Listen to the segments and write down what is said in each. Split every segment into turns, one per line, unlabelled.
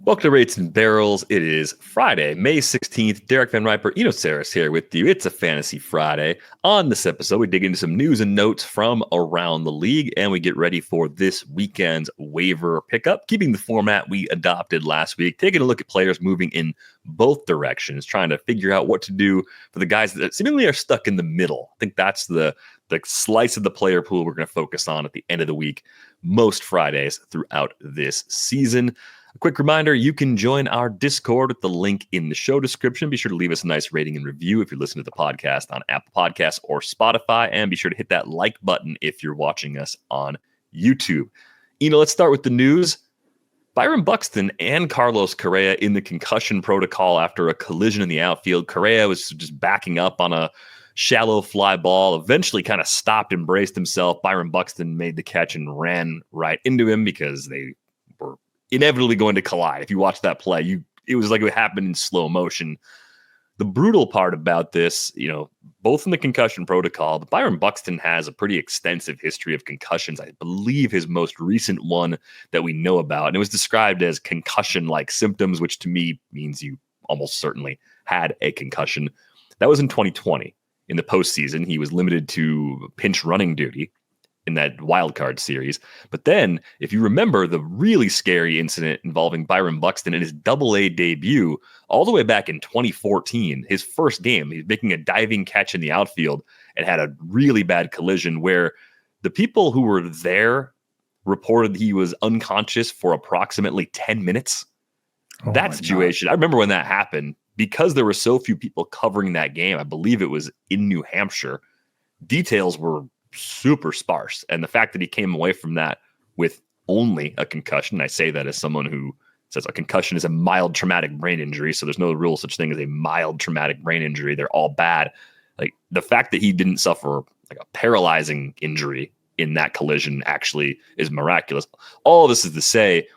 Welcome to Rates and Barrels. It is Friday, May 16th. Derek VanRiper, Eno Sarris here with you. It's a Fantasy Friday. On this episode, we dig into some news and notes from around the league, and we get ready for this weekend's waiver pickup, keeping the format we adopted last week, taking a look at players moving in both directions, trying to figure out what to do for the guys that seemingly are stuck in the middle. I think that's the slice of the player pool we're going to focus on at the end of the week, most Fridays throughout this season. A quick reminder, you can join our Discord with the link in the show description. Be sure to leave us a nice rating and review if you're listening to the podcast on Apple Podcasts or Spotify, and be sure to hit that like button if you're watching us on YouTube. Let's start with the news. Byron Buxton and Carlos Correa in the concussion protocol after a collision in the outfield. Correa was just backing up on a shallow fly ball, eventually kind of stopped and braced himself. Byron Buxton made the catch and ran right into him because they were inevitably going to collide. If you watch that play, it was like it happened in slow motion. The brutal part about this, both in the concussion protocol, but Byron Buxton has a pretty extensive history of concussions. I believe his most recent one that we know about, and it was described as concussion-like symptoms, which to me means you almost certainly had a concussion. That was in 2020. In the postseason, he was limited to pinch running duty in that wild card series. But then, if you remember the really scary incident involving Byron Buxton in his Double-A debut, all the way back in 2014, his first game, he was making a diving catch in the outfield and had a really bad collision where the people who were there reported he was unconscious for approximately 10 minutes. That situation, I remember when that happened, because there were so few people covering that game. I believe it was in New Hampshire. Details were super sparse. And the fact that he came away from that with only a concussion, I say that as someone who says a concussion is a mild traumatic brain injury. So there's no real such thing as a mild traumatic brain injury. They're all bad. Like the fact that he didn't suffer like a paralyzing injury in that collision actually is miraculous. All of this is to say,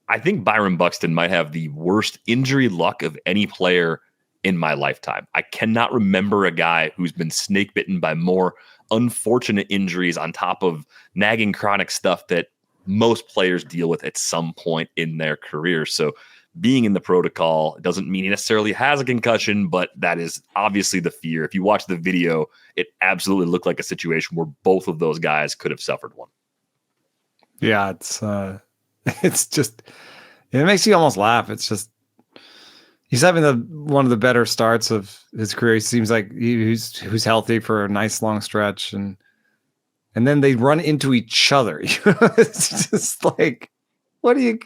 I think Byron Buxton might have the worst injury luck of any player in my lifetime. I cannot remember a guy who's been snake bitten by more unfortunate injuries on top of nagging chronic stuff that most players deal with at some point in their career. So being in the protocol doesn't mean he necessarily has a concussion, but that is obviously the fear. If you watch the video, it absolutely looked like a situation where both of those guys could have suffered one.
Yeah, it's just, it makes you almost laugh. It's just, he's having one of the better starts of his career. He seems like who's healthy for a nice long stretch, and then they run into each other. It's just like, what are you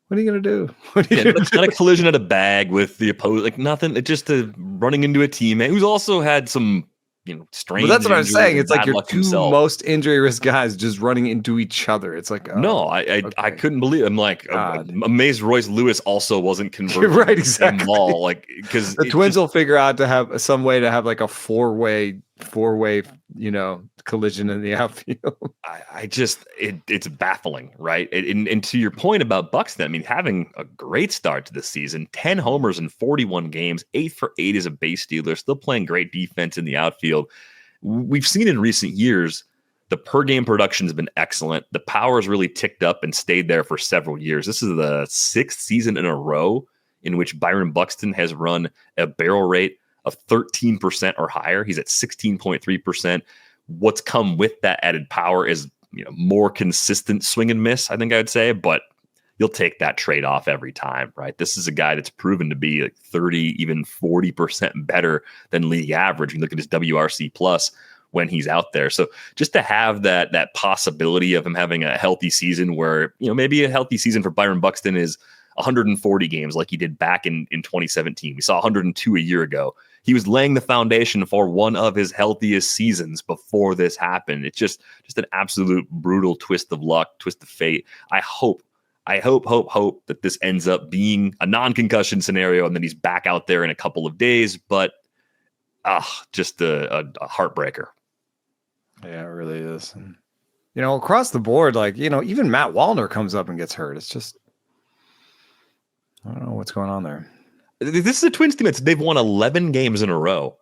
gonna do?
It's not a collision at a bag with the opposing, like nothing. It's just running into a teammate who's also had some strange.
But that's what I'm saying. It's like your two
himself.
most injury risk guys just running into each other. It's like,
I couldn't believe it. I'm like, I'm amazed Royce Lewis also wasn't converted.
Right, exactly.
Ball, like, because
the Twins will figure out to have some way to have like a four-way, collision in the outfield.
It's baffling, right? And to your point about Buxton, I mean, having a great start to the season, 10 homers in 41 games, 8 for 8 as a base stealer, still playing great defense in the outfield. We've seen in recent years, the per game production has been excellent. The power has really ticked up and stayed there for several years. This is the 6th season in a row in which Byron Buxton has run a barrel rate of 13% or higher. He's at 16.3%. What's come with that added power is more consistent swing and miss, I think I would say, but you'll take that trade-off every time, right? This is a guy that's proven to be like 30, even 40% better than league average. You look at his WRC plus when he's out there. So just to have that possibility of him having a healthy season where, maybe a healthy season for Byron Buxton is 140 games like he did back in 2017. We saw 102 a year ago. He was laying the foundation for one of his healthiest seasons before this happened. It's just an absolute brutal twist of luck, twist of fate. I hope that this ends up being a non-concussion scenario and then he's back out there in a couple of days. But just a heartbreaker.
Yeah, it really is. And, across the board, like, even Matt Wallner comes up and gets hurt. It's just, I don't know what's going on there.
This is a Twins team they've won 11 games in a row.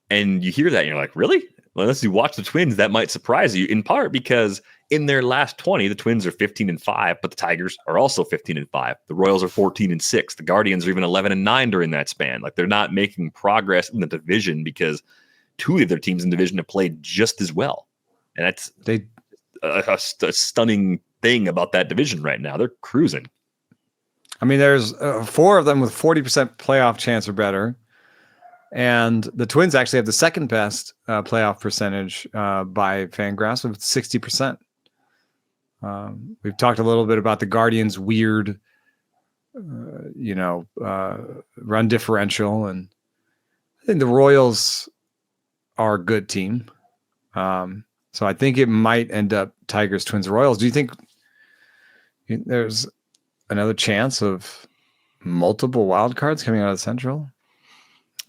And you hear that and you're like, really? Well, unless you watch the Twins, that might surprise you, in part because in their last 20, the Twins are 15-5, but the Tigers are also 15-5. The Royals are 14-6. The Guardians are even 11-9 during that span. Like, they're not making progress in the division because two of their teams in the division have played just as well. And that's a stunning thing about that division right now. They're cruising.
I mean, there's 4 of them with 40% playoff chance or better. And the Twins actually have the second best playoff percentage by Fangraphs with 60%. We've talked a little bit about the Guardians' weird, run differential. And I think the Royals are a good team. So I think it might end up Tigers, Twins, Royals. Do you think there's another chance of multiple wild cards coming out of the Central?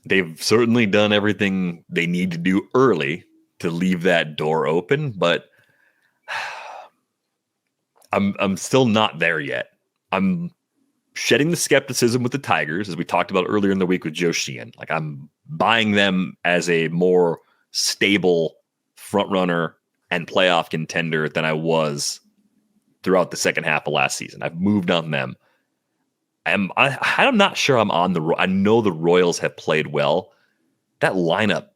They've certainly done everything they need to do early to leave that door open, but I'm still not there yet. I'm shedding the skepticism with the Tigers, as we talked about earlier in the week with Joe Sheehan. Like, I'm buying them as a more stable front runner and playoff contender than I was throughout the second half of last season. I've moved on them. I'm not sure I'm on I know the Royals have played well. That lineup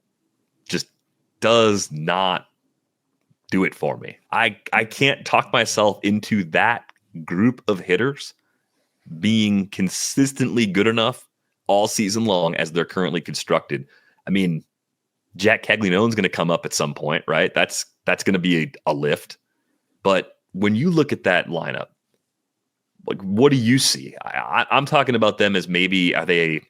just does not do it for me. I can't talk myself into that group of hitters being consistently good enough all season long as they're currently constructed. I mean, Jack Caglianone's going to come up at some point, right? That's going to be a lift. But when you look at that lineup, like, what do you see? I'm talking about them as maybe are they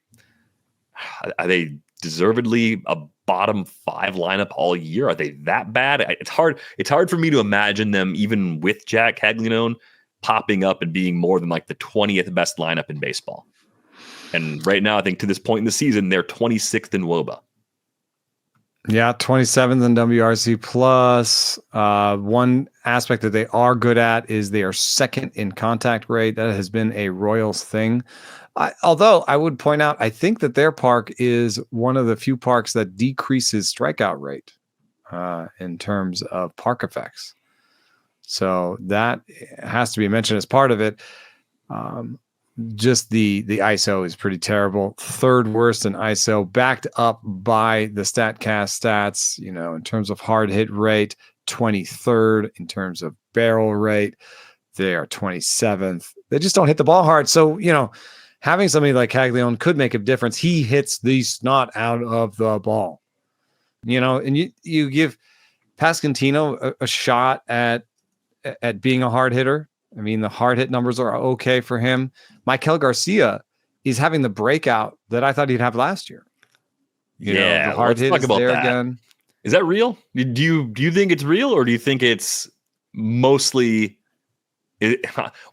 deservedly a bottom 5 lineup all year? Are they that bad? It's hard for me to imagine them, even with Jack Caglianone, popping up and being more than like the 20th best lineup in baseball. And right now, I think to this point in the season, they're 26th in WOBA.
Yeah, 27th in WRC plus. One aspect that they are good at is they are second in contact rate. That has been a Royals thing. Although I would point out, I think that their park is one of the few parks that decreases strikeout rate in terms of park effects. So that has to be mentioned as part of it. Just the ISO is pretty terrible. Third worst in ISO, backed up by the StatCast stats, in terms of hard hit rate, 23rd in terms of barrel rate. They are 27th. They just don't hit the ball hard. So, having somebody like Caglianone could make a difference. He hits the snot out of the ball, and you give Pasquantino a shot at being a hard hitter. I mean, the hard hit numbers are okay for him. Maikel Garcia is having the breakout that I thought he'd have last year. The hard hit is there again.
Is that real? Do you think it's real, or do you think it's mostly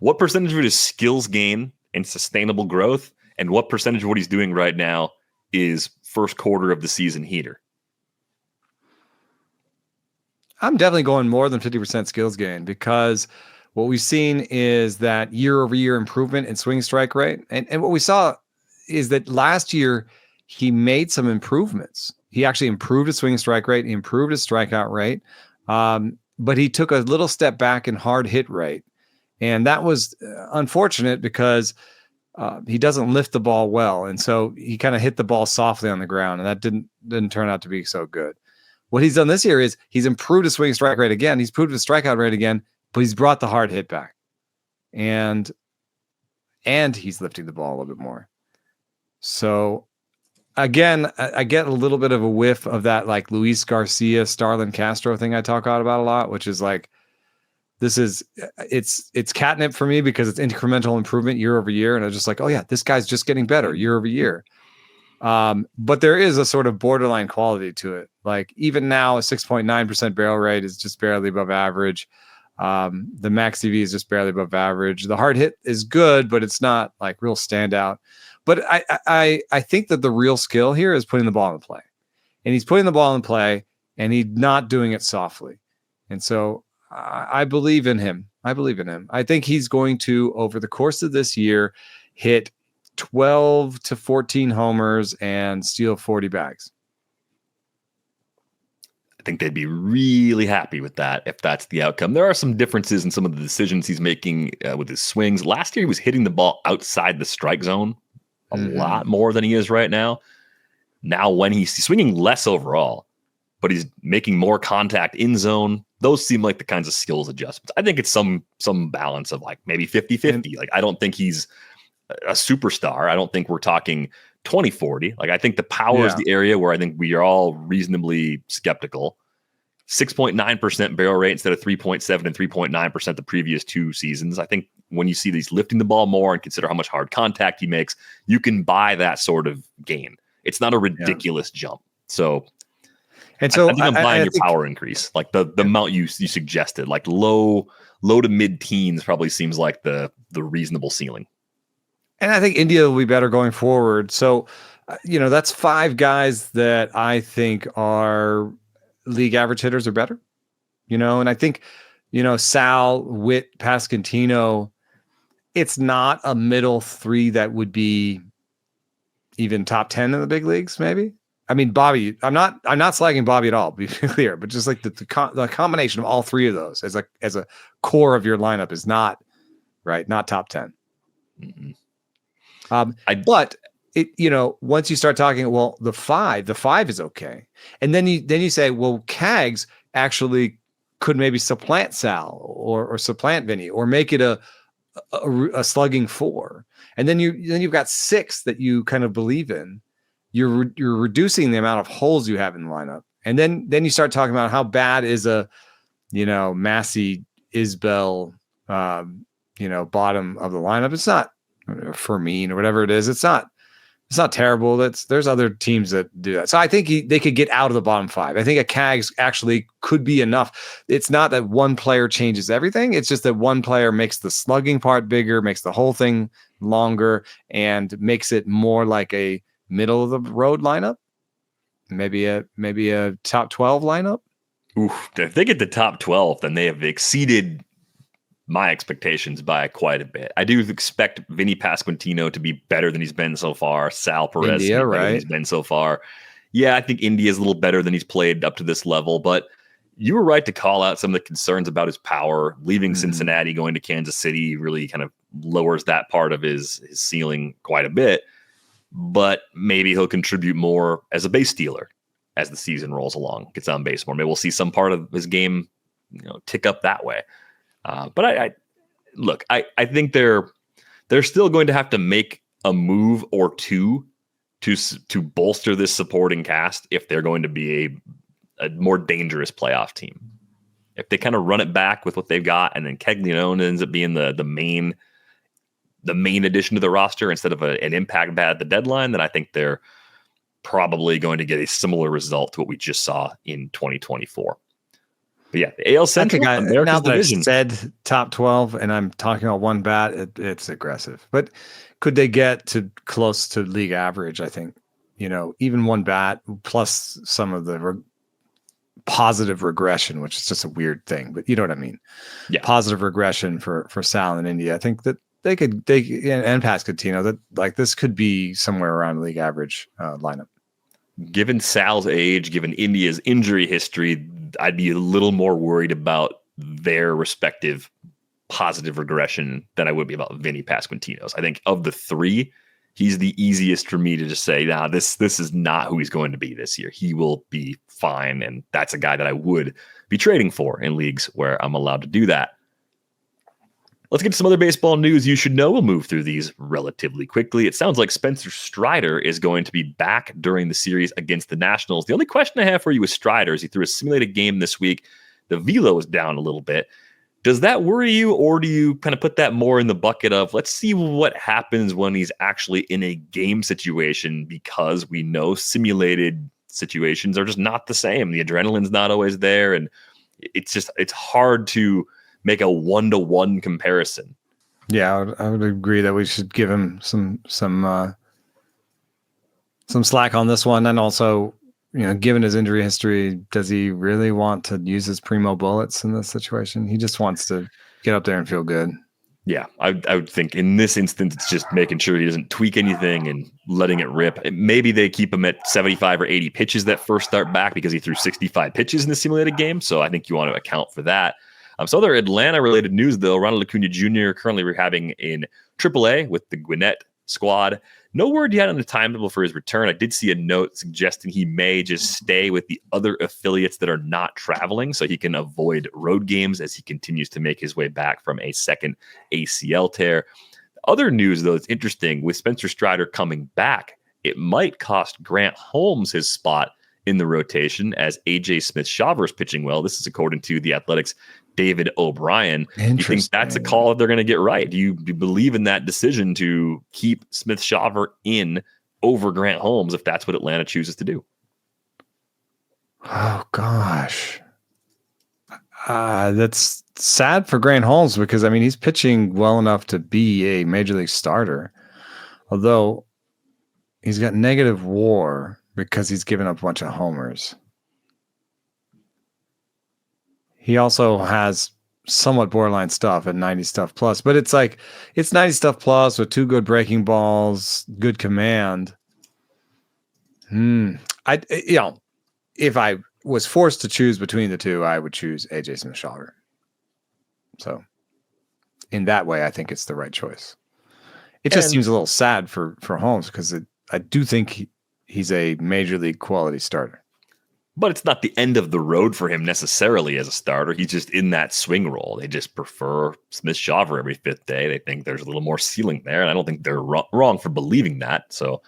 what percentage of it is skills gain and sustainable growth, and what percentage of what he's doing right now is first quarter of the season heater?
I'm definitely going more than 50% skills gain, because what we've seen is that year-over-year improvement in swing strike rate. And what we saw is that last year he made some improvements. He actually improved his swing strike rate, he improved his strikeout rate, but he took a little step back in hard hit rate. And that was unfortunate because he doesn't lift the ball well. And so he kind of hit the ball softly on the ground, and that didn't turn out to be so good. What he's done this year is he's improved his swing strike rate again. He's improved his strikeout rate again, but he's brought the hard hit back, and he's lifting the ball a little bit more. So again, I get a little bit of a whiff of that, like Luis Garcia, Starlin Castro thing I talk about a lot, which is like, it's catnip for me because it's incremental improvement year over year. And I was just like, oh yeah, this guy's just getting better year over year. But there is a sort of borderline quality to it. Like, even now, a 6.9% barrel rate is just barely above average. The max TV is just barely above average. The hard hit is good, but it's not like real standout. But I think that the real skill here is putting the ball in play, and he's putting the ball in play, and he's not doing it softly. And so I believe in him. I think he's going to, over the course of this year, hit 12 to 14 homers and steal 40 bags.
think they'd be really happy with that if that's the outcome. There are some differences in some of the decisions he's making with his swings. Last year, he was hitting the ball outside the strike zone a lot more than he is right now. Now, when he's swinging less overall, but he's making more contact in zone, those seem like the kinds of skills adjustments. I think it's some balance of like maybe 50-50. Like, I don't think he's a superstar. I don't think we're talking 20-40. Like, I think the power is the area where I think we are all reasonably skeptical. 6.9% barrel rate instead of 3.7 and 3.9% the previous 2 seasons. I think when you see these lifting the ball more and consider how much hard contact he makes, you can buy that sort of gain. It's not a ridiculous jump. So, I think I'm buying your power increase, like the amount you suggested, like low to mid teens probably seems like the reasonable ceiling.
And I think India will be better going forward. So, that's 5 guys that I think are league average hitters or better, and I think, Sal, Witt, Pasquantino, it's not a middle 3 that would be even top 10 in the big leagues, maybe. I mean, Bobby, I'm not slagging Bobby at all, be clear, but just like the combination of all 3 of those as a core of your lineup is not top 10.
Mm-hmm.
But it, once you start talking, well, the five is okay. And then you say, well, Cags actually could maybe supplant Sal or supplant Vinny or make it a slugging 4. And then you've got 6 that you kind of believe in. You're reducing the amount of holes you have in the lineup. And then you start talking about how bad is a, Massey, Isbell, bottom of the lineup. It's not Fermin or whatever it is. It's not terrible. There's other teams that do that. So I think they could get out of the bottom 5. I think a Cags actually could be enough. It's not that one player changes everything. It's just that one player makes the slugging part bigger, makes the whole thing longer, and makes it more like a middle of the road lineup. Maybe a top 12 lineup.
Oof, if they get the top 12, then they have exceeded my expectations by quite a bit. I do expect Vinny Pasquantino to be better than he's been so far. Sal Perez to be better than he's been so far. Yeah, I think India is a little better than he's played up to this level, but you were right to call out some of the concerns about his power. Leaving Cincinnati, going to Kansas City really kind of lowers that part of his ceiling quite a bit, but maybe he'll contribute more as a base stealer as the season rolls along, gets on base more. Maybe we'll see some part of his game, tick up that way. But I think they're still going to have to make a move or two to bolster this supporting cast if they're going to be a more dangerous playoff team. If they kind of run it back with what they've got, and then Keglione ends up being the main addition to the roster instead of an impact bat at the deadline, then I think they're probably going to get a similar result to what we just saw in 2024. But yeah, the AL Central, America's division.
I said top 12, and I'm talking about one bat. It's aggressive, but could they get to close to league average? I think, even one bat plus some of the positive regression, which is just a weird thing, but you know what I mean?
Yeah.
Positive regression for Sal in India. I think that they and Pasquantino, that like this could be somewhere around league average lineup.
Given Sal's age, given India's injury history, I'd be a little more worried about their respective positive regression than I would be about Vinny Pasquantino's. I think of the 3, he's the easiest for me to just say, nah, this is not who he's going to be this year. He will be fine, and that's a guy that I would be trading for in leagues where I'm allowed to do that. Let's get to some other baseball news you should know. We'll move through these relatively quickly. It sounds like Spencer Strider is going to be back during the series against the Nationals. The only question I have for you with Strider is he threw a simulated game this week. The velo is down a little bit. Does that worry you, or do you kind of put that more in the bucket of let's see what happens when he's actually in a game situation, because we know simulated situations are just not the same. The adrenaline's not always there, and it's hard to make a 1-to-1 comparison.
Yeah, I would agree that we should give him some slack on this one. And also, given his injury history, does he really want to use his primo bullets in this situation? He just wants to get up there and feel good.
Yeah, I would think in this instance, it's just making sure he doesn't tweak anything and letting it rip. Maybe they keep him at 75 or 80 pitches that first start back because he threw 65 pitches in the simulated game. So I think you want to account for that. So other Atlanta-related news, though, Ronald Acuna Jr. currently rehabbing in AAA with the Gwinnett squad. No word yet on the timetable for his return. I did see a note suggesting he may just stay with the other affiliates that are not traveling so he can avoid road games as he continues to make his way back from a second ACL tear. Other news, though, that's interesting, with Spencer Strider coming back, it might cost Grant Holmes his spot in the rotation as AJSmith-Shawver is pitching well. This is according to The Athletic's David O'Brien. Do you think that's a call that they're going to get right? Do you believe in that decision to keep Smith-Shawver in over Grant Holmes if that's what Atlanta chooses to do?
Oh, gosh. That's sad for Grant Holmes because, I mean, he's pitching well enough to be a major league starter. Although he's got negative WAR because he's given up a bunch of homers. He also has somewhat borderline stuff at 90 stuff plus, but it's 90 stuff plus with 2 good breaking balls, good command. If I was forced to choose between the two, I would choose AJSmith-Shawver. So in that way, I think it's the right choice. It just seems a little sad for Holmes because I do think he's a major league quality starter.
But it's not the end of the road for him necessarily as a starter. He's just in that swing role. They just prefer Smith-Shawver every 5th day. They think there's a little more ceiling there, and I don't think they're wrong for believing that. So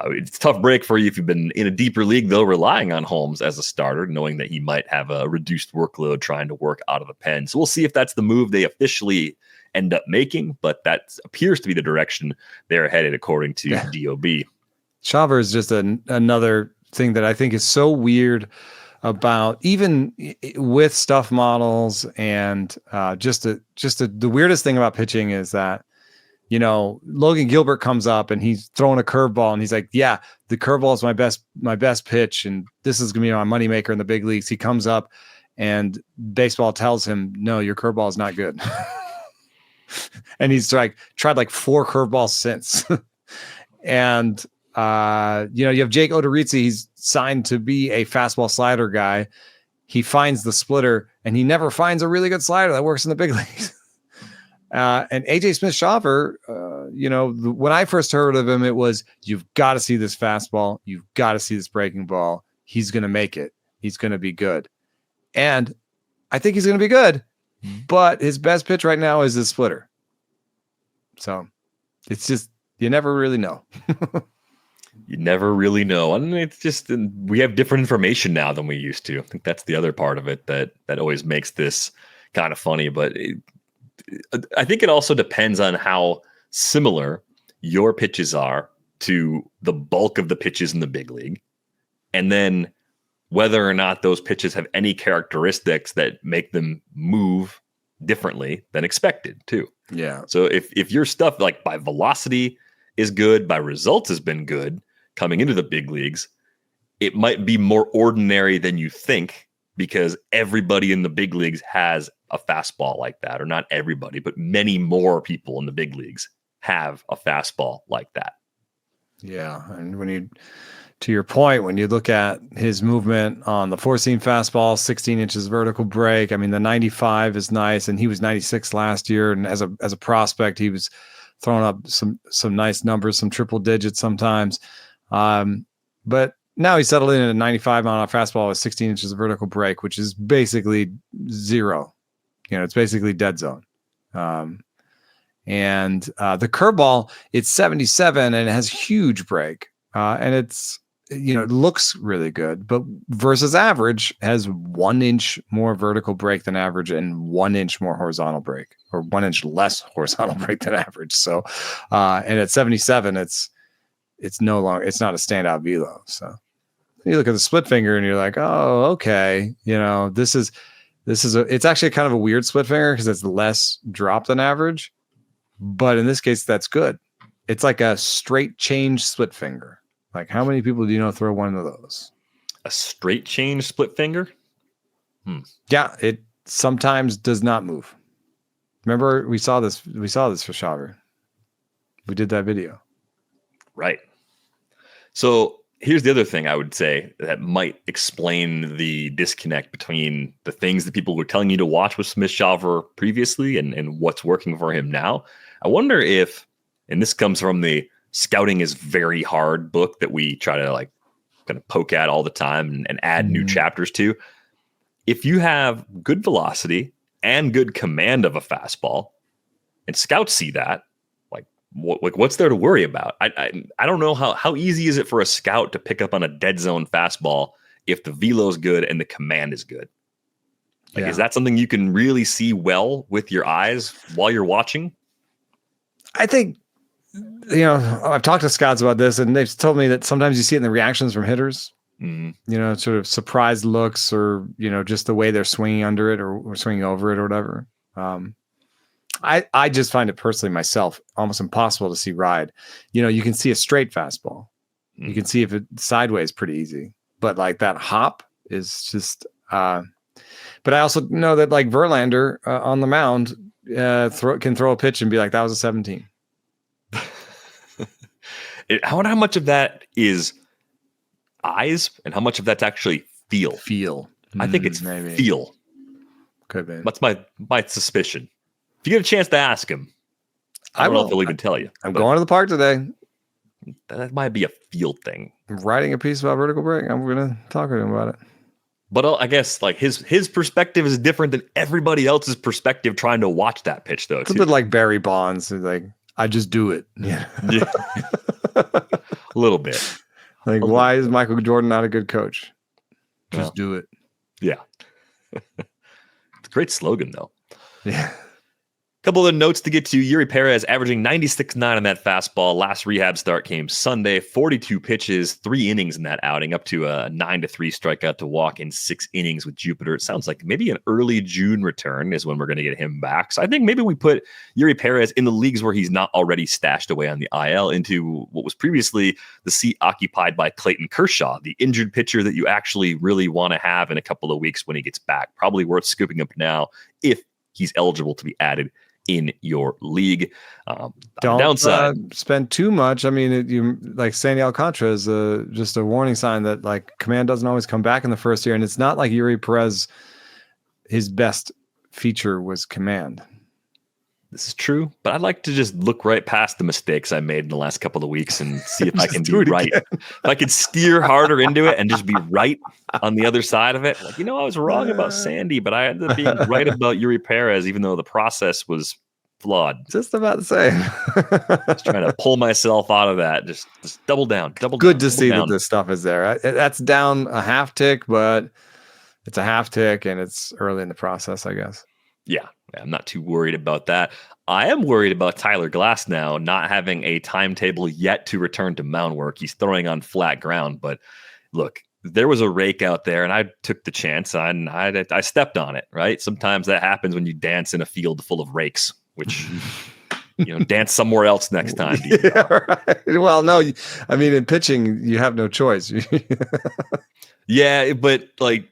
it's a tough break for you if you've been in a deeper league, though, relying on Holmes as a starter, knowing that he might have a reduced workload trying to work out of the pen. So we'll see if that's the move they officially end up making, but that appears to be the direction they're headed according to DOB.
Shawver is just another thing that I think is so weird about even with stuff models and the weirdest thing about pitching is that, you know, Logan Gilbert comes up and he's throwing a curveball and he's like, yeah, the curveball is my best pitch. And this is going to be my moneymaker in the big leagues. He comes up and baseball tells him, no, your curveball is not good. And he's tried 4 curveballs since. And, you have Jake Odorizzi. He's signed to be a fastball slider guy. He finds the splitter and he never finds a really good slider that works in the big leagues. And AJSmith-Shawver, when I first heard of him, it was, you've got to see this fastball. You've got to see this breaking ball. He's going to make it. He's going to be good. And I think he's going to be good, but his best pitch right now is the splitter. So it's just, you never really know.
You never really know. And it's just, we have different information now than we used to. I think that's the other part of it that always makes this kind of funny. But I think it also depends on how similar your pitches are to the bulk of the pitches in the big league. And then whether or not those pitches have any characteristics that make them move differently than expected too.
Yeah.
So if your stuff like by velocity is good, by results has been good coming into the big leagues, it might be more ordinary than you think because everybody in the big leagues has a fastball like that, or not everybody, but many more people in the big leagues have a fastball like that.
Yeah. And to your point, when you look at his movement on the 4-seam fastball, 16 inches vertical break, I mean, the 95 is nice, and he was 96 last year. And as a prospect, he was throwing up some nice numbers, some triple digits sometimes. But now he's settled in at a 95 on a fastball with 16 inches of vertical break, which is basically zero. It's basically dead zone. And the curveball, it's 77 and it has huge break. And it's, it looks really good, but versus average has 1 inch more vertical break than average and 1 inch more horizontal break, or 1 inch less horizontal break than average. So, and at 77, it's not a standout velo. So you look at the split finger and you're like, oh, okay. It's actually kind of a weird split finger because it's less drop than average, but in this case, that's good. It's like a straight change split finger. Like, how many people do you know throw one of those?
A straight change split finger?
Yeah, it sometimes does not move. Remember, we saw this for Shawver. We did that video.
Right. So here's the other thing I would say that might explain the disconnect between the things that people were telling you to watch with Smith-Shawver previously and what's working for him now. I wonder if, and this comes from the Scouting is Very Hard book that we try to like kind of poke at all the time and add new chapters to. If you have good velocity and good command of a fastball, and scouts see that, what's there to worry about? I don't know how easy is it for a scout to pick up on a dead zone fastball if the velo is good and the command is good? Is that something you can really see well with your eyes while you're watching?
I think, I've talked to scouts about this, and they've told me that sometimes you see it in the reactions from hitters. Sort of surprised looks, or just the way they're swinging under it or swinging over it or whatever. I just find it personally myself almost impossible to see ride. You can see a straight fastball. You can see if it's sideways pretty easy, but like that hop is just. But I also know that like Verlander on the mound can throw a pitch and be like, that was a 17.
I wonder how much of that is eyes and how much of that's actually feel. I think it's maybe feel.
Could be.
That's my suspicion. If you get a chance to ask him, I don't know if he'll even tell you.
I'm going to the park today.
That might be a field thing.
I'm writing a piece about vertical break. I'm going to talk to him about it.
But I guess like his perspective is different than everybody else's perspective trying to watch that pitch, though.
It's a bit like Barry Bonds. Like, I just do it. Yeah.
A little bit.
Like, why is Michael Jordan not a good coach? Just do it.
Yeah. It's a great slogan, though.
Yeah.
Couple of notes to get to. Eury Pérez averaging 96.9 on that fastball. Last rehab start came Sunday. 42 pitches, 3 innings in that outing, up to a 9-3 strikeout to walk in 6 innings with Jupiter. It sounds like maybe an early June return is when we're going to get him back. So I think maybe we put Eury Pérez in the leagues where he's not already stashed away on the IL into what was previously the seat occupied by Clayton Kershaw, the injured pitcher that you actually really want to have in a couple of weeks when he gets back. Probably worth scooping up now if he's eligible to be added in your league.
Don't spend too much. I mean, you like Sandy Alcantara is just a warning sign that like command doesn't always come back in the first year, and it's not like Eury Pérez. His best feature was command.
This is true, but I'd like to just look right past the mistakes I made in the last couple of weeks and see if I can be right. If I could steer harder into it and just be right on the other side of it. Like, I was wrong about Sandy, but I ended up being right about Eury Pérez, even though the process was flawed.
Just about the same.
Just trying to pull myself out of that. Just double down.
Good to see that this stuff is there. That's down a half tick, but it's a half tick and it's early in the process, I guess.
Yeah, I'm not too worried about that. I am worried about Tyler Glasnow not having a timetable yet to return to mound work. He's throwing on flat ground, but look, there was a rake out there, and I took the chance, and I stepped on it, right? Sometimes that happens when you dance in a field full of rakes, which, dance somewhere else next time.
Yeah, right. Well, no, I mean, in pitching, you have no choice.
Yeah, but like,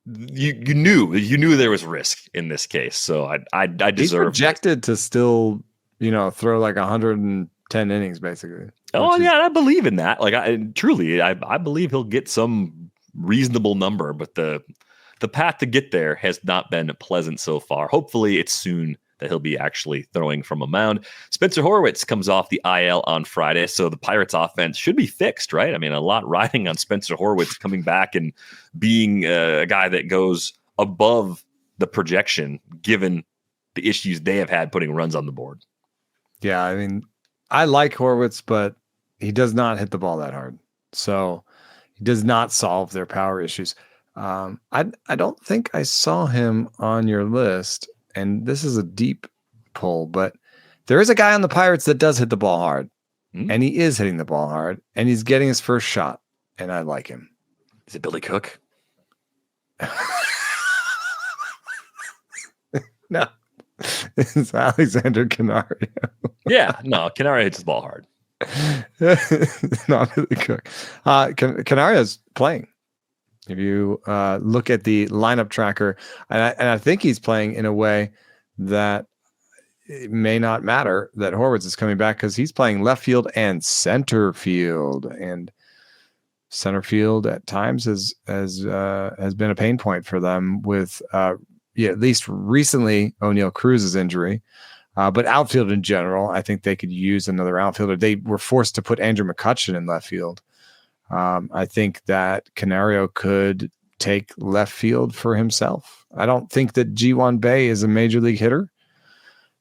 you knew there was risk in this case, so I deserve. He's
projected to still, throw like 110 innings basically.
Oh yeah, I believe in that. Like I believe he'll get some reasonable number, but the path to get there has not been pleasant so far. Hopefully, it's soon that he'll be actually throwing from a mound. Spencer Horwitz comes off the IL on Friday, so the Pirates offense should be fixed, right? I mean, a lot riding on Spencer Horwitz coming back and being a guy that goes above the projection, given the issues they have had putting runs on the board.
Yeah, I mean, I like Horwitz, but he does not hit the ball that hard. So he does not solve their power issues. I don't think I saw him on your list. And this is a deep pull, but there is a guy on the Pirates that does hit the ball hard, and he is hitting the ball hard, and he's getting his first shot, and I like him.
Is it Billy Cook?
No, it's Alexander Canario.
Yeah, no, Canario hits the ball hard.
Not Billy Cook. Canario's playing. If you look at the lineup tracker, and I think he's playing in a way that it may not matter that Horwitz is coming back because he's playing left field and center field, and center field at times has been a pain point for them with at least recently O'Neal Cruz's injury. But outfield in general, I think they could use another outfielder. They were forced to put Andrew McCutchen in left field. I think that Canario could take left field for himself. I don't think that G1 Bay is a major league hitter.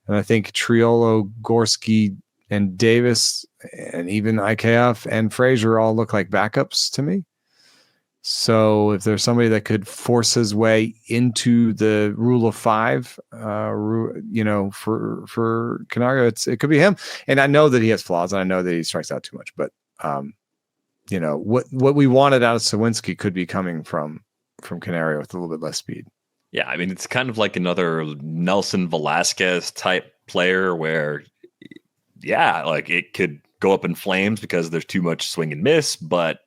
And I think Triolo, Gorski, and Davis, and even IKF and Frazier all look like backups to me. So if there's somebody that could force his way into the rule of five, for Canario, it could be him. And I know that he has flaws, and I know that he strikes out too much. But what we wanted out of Sawinski could be coming from Canario with a little bit less speed.
Yeah, I mean, it's kind of like another Nelson Velasquez type player where, like it could go up in flames because there's too much swing and miss. But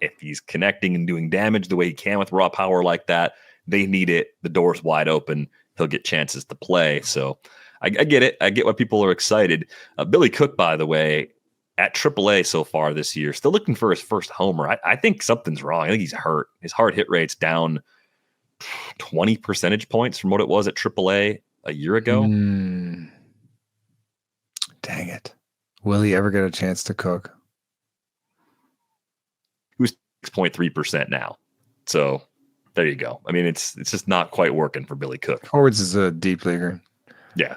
if he's connecting and doing damage the way he can with raw power like that, they need it. The door's wide open. He'll get chances to play. So I get it. I get why people are excited. Billy Cook, by the way, at AAA so far this year, still looking for his first homer. I think something's wrong. I think he's hurt. His hard hit rate's down 20 percentage points from what it was at AAA a year ago.
Dang it. Will he ever get a chance to cook?
He was 6.3% now. So there you go. I mean, it's just not quite working for Billy Cook.
Horwitz is a deep leaguer.
Yeah.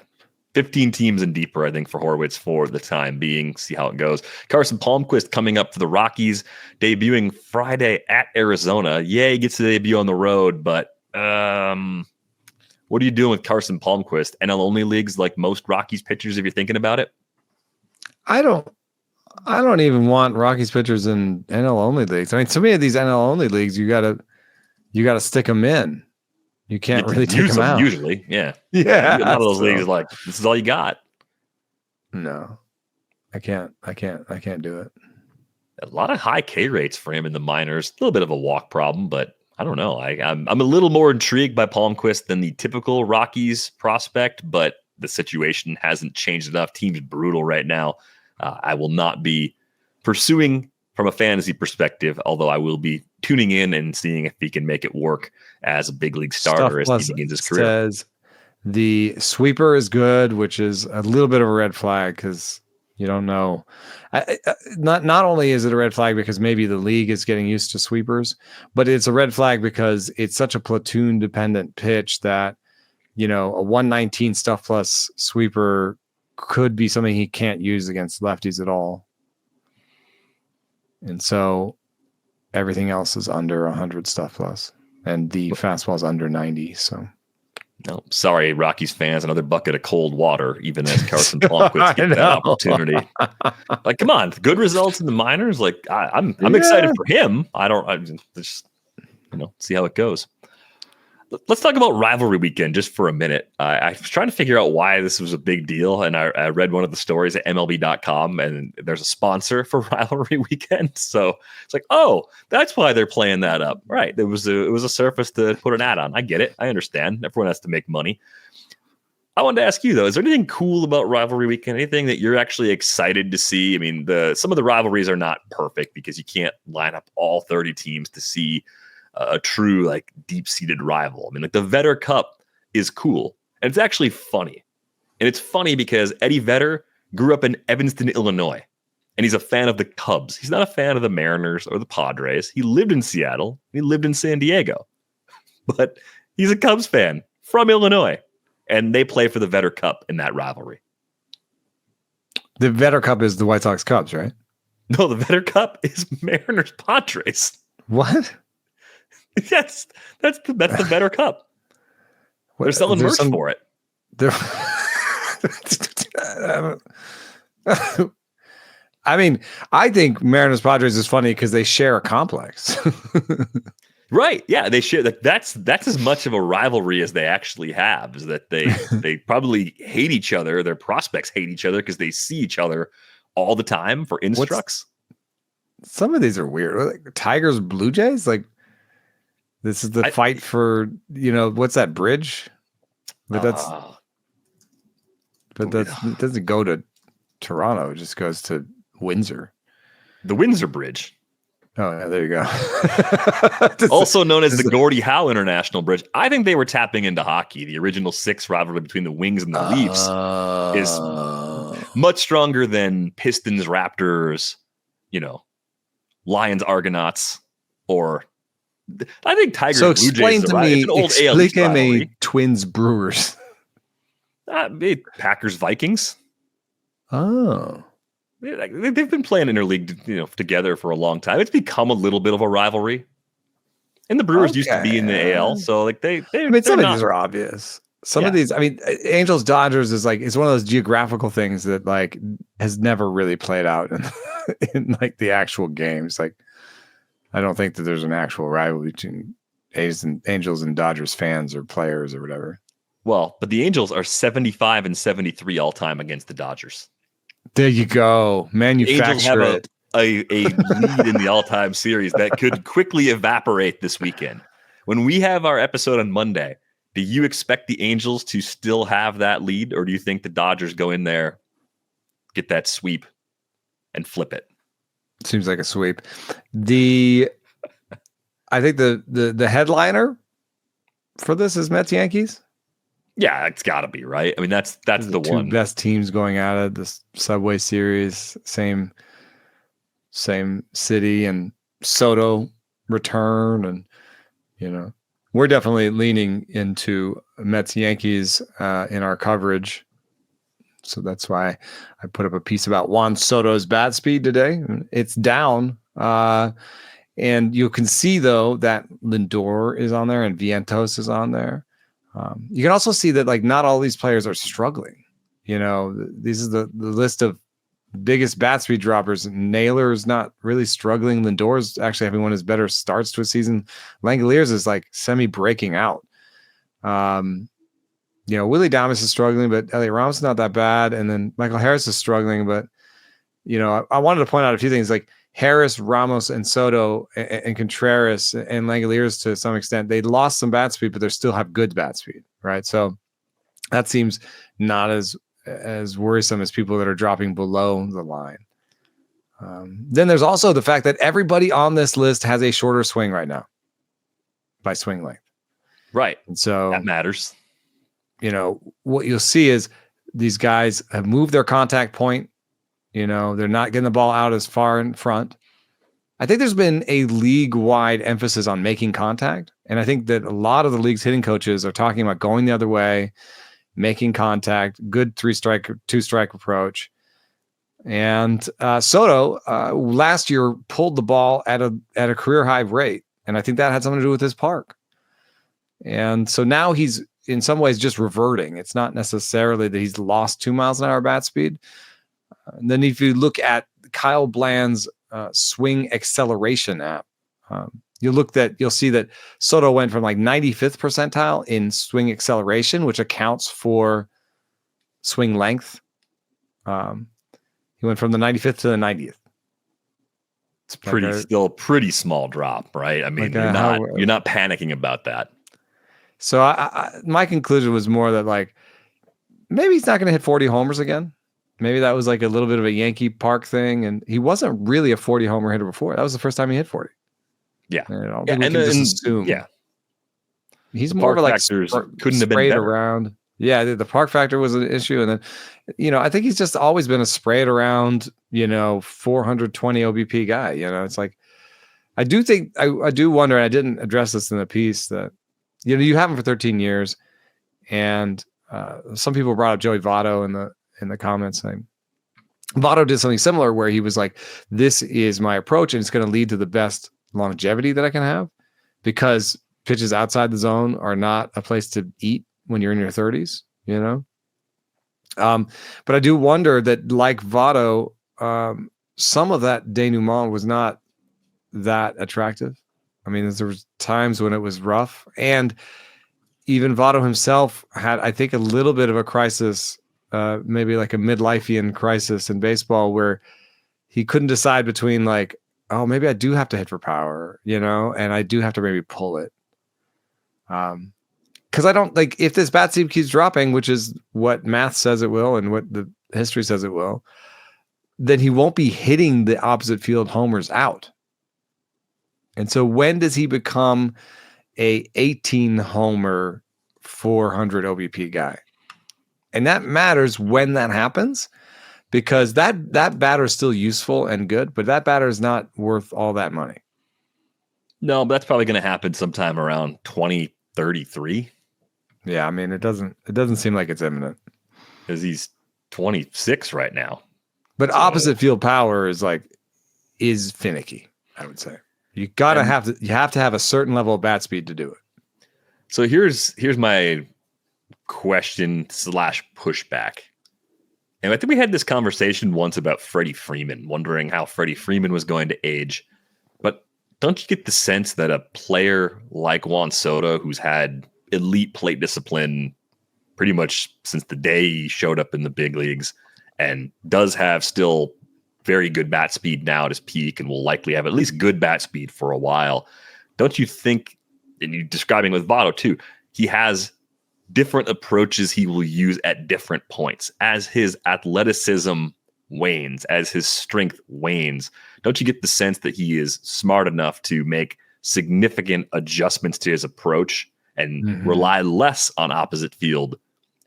15 teams and deeper, I think, for Horwitz for the time being. See how it goes. Carson Palmquist coming up for the Rockies, debuting Friday at Arizona. Yeah, he gets to debut on the road, but what are you doing with Carson Palmquist? NL only leagues like most Rockies pitchers, if you're thinking about it?
I don't even want Rockies pitchers in NL only leagues. I mean, so many of these NL only leagues, you gotta stick them in. You can't really take them out.
Usually, yeah.
Yeah.
A lot of those leagues like, this is all you got.
No, I can't do it.
A lot of high K rates for him in the minors. A little bit of a walk problem, but I don't know. I'm a little more intrigued by Palmquist than the typical Rockies prospect, but the situation hasn't changed enough. Team's brutal right now. I will not be pursuing from a fantasy perspective, although I will be tuning in and seeing if he can make it work as a big league starter as he begins his career.
Says the sweeper is good, which is a little bit of a red flag because you don't know. Not only is it a red flag because maybe the league is getting used to sweepers, but it's a red flag because it's such a platoon dependent pitch that, a 119 stuff plus sweeper could be something he can't use against lefties at all. And so everything else is under 100 stuff plus, and the fastball is under 90. So,
no, sorry, Rockies fans, another bucket of cold water, even as Carson Palmquist gets that opportunity. Like, come on, good results in the minors. Like, I'm excited for him. I just, see how it goes. Let's talk about Rivalry Weekend just for a minute. I was trying to figure out why this was a big deal, and I read one of the stories at MLB.com, and there's a sponsor for Rivalry Weekend. So it's like, oh, that's why they're playing that up. Right. It was a surface to put an ad on. I get it. I understand. Everyone has to make money. I wanted to ask you, though, is there anything cool about Rivalry Weekend? Anything that you're actually excited to see? I mean, some of the rivalries are not perfect because you can't line up all 30 teams to see a true, like, deep-seated rival. I mean, like, the Vedder Cup is cool, and it's actually funny. And it's funny because Eddie Vedder grew up in Evanston, Illinois, and he's a fan of the Cubs. He's not a fan of the Mariners or the Padres. He lived in Seattle. He lived in San Diego. But he's a Cubs fan from Illinois, and they play for the Vedder Cup in that rivalry.
The Vedder Cup is the White Sox Cubs, right?
No, the Vedder Cup is Mariners Padres.
What?
Yes, that's the Vedder Cup. They're selling merch for it.
I mean, I think Mariners Padres is funny because they share a complex.
Right. Yeah, they share. That's as much of a rivalry as they actually have. Is that they probably hate each other. Their prospects hate each other because they see each other all the time for instructs.
Some of these are weird. Like Tigers, Blue Jays, like. This is the fight for, what's that bridge? But that's But it doesn't go to Toronto. It just goes to Windsor.
The Windsor Bridge.
Oh, yeah, there you go.
Also known as the Gordie Howe International Bridge. I think they were tapping into hockey. The original 6 rivalry between the Wings and the Leafs is much stronger than Pistons, Raptors, Lions, Argonauts, or I think Tigers.
So
Blue Jays.
Explain to me,
rivalry.
Twins, Brewers.
Packers, Vikings.
Oh.
They've been playing interleague, together for a long time. It's become a little bit of a rivalry. And the Brewers used to be in the AL, so some of
these are obvious. Some of these, Angels Dodgers is it's one of those geographical things that has never really played out in the actual games. I don't think that there's an actual rivalry between Angels and Dodgers fans or players or whatever.
Well, but the Angels are 75 and 73 all time against the Dodgers.
There you go. Manufacture it.
A lead in the all-time series that could quickly evaporate this weekend. When we have our episode on Monday, do you expect the Angels to still have that lead, or do you think the Dodgers go in there, get that sweep, and flip it?
Seems like a sweep. I think the headliner for this is Mets Yankees.
Yeah, it's got to be, right? That's the
two
one.
Best teams going at it. This Subway Series, same city, and Soto return, and we're definitely leaning into Mets Yankees in our coverage. So that's why I put up a piece about Juan Soto's bat speed today. It's down, and you can see though that Lindor is on there and Vientos is on there. You can also see that not all these players are struggling. This is the list of biggest bat speed droppers. Naylor's not really struggling. Lindor's actually having one of his better starts to a season. Langoliers is semi breaking out. Willie Damas is struggling, but Elliot Ramos is not that bad. And then Michael Harris is struggling, but I wanted to point out a few things Harris, Ramos, and Soto, and Contreras, and Langoliers to some extent. They lost some bat speed, but they still have good bat speed, right? So that seems not as worrisome as people that are dropping below the line. Then there's also the fact that everybody on this list has a shorter swing right now by swing length.
Right.
And so
that matters.
What you'll see is these guys have moved their contact point. They're not getting the ball out as far in front. I think there's been a league-wide emphasis on making contact. And I think that a lot of the league's hitting coaches are talking about going the other way, making contact, good 3-strike, 2-strike approach. And Soto last year pulled the ball at a career high rate. And I think that had something to do with his park. And so now he's in some ways just reverting. It's not necessarily that he's lost 2 miles an hour bat speed. And then if you look at Kyle Bland's swing acceleration app, you'll see that Soto went from 95th percentile in swing acceleration, which accounts for swing length. He went from the 95th to the 90th.
It's still a pretty small drop, right? You're not panicking about that.
So my conclusion was more that maybe he's not going to hit 40 homers again. Maybe that was a little bit of a Yankee Park thing, and he wasn't really a 40 homer hitter before. That was the first time he hit 40.
Yeah,
and just assume.
Yeah,
he's more of
couldn't have been
sprayed
better.
Around. Yeah, the park factor was an issue, and then I think he's just always been a sprayed around 420 OBP guy. It's I do think I do wonder, and I didn't address this in the piece, that you have him for 13 years, and some people brought up Joey Votto in the comments saying Votto did something similar where he was this is my approach and it's going to lead to the best longevity that I can have, because pitches outside the zone are not a place to eat when you're in your 30s, but I do wonder that Votto, some of that denouement was not that attractive. There was times when it was rough, and even Votto himself had, I think, a little bit of a crisis, maybe a midlifeian crisis in baseball, where he couldn't decide between maybe I do have to hit for power, and I do have to maybe pull it. because I don't like if this bat speed keeps dropping, which is what math says it will and what the history says it will, then he won't be hitting the opposite field homers out. And so when does he become a 18 homer, 400 OBP guy? And that matters when that happens, because that batter is still useful and good, but that batter is not worth all that money.
No, but that's probably going to happen sometime around 2033.
Yeah, I mean, it doesn't seem like it's imminent.
Because he's 26 right now.
But opposite field power is finicky, I would say. You have to have a certain level of bat speed to do it.
So here's my question / pushback. And I think we had this conversation once about Freddie Freeman, wondering how Freddie Freeman was going to age. But don't you get the sense that a player like Juan Soto, who's had elite plate discipline pretty much since the day he showed up in the big leagues and does have still very good bat speed now at his peak and will likely have at least good bat speed for a while, don't you think, and you're describing with Votto too, he has different approaches he will use at different points as his athleticism wanes, as his strength wanes? Don't you get the sense that he is smart enough to make significant adjustments to his approach and rely less on opposite field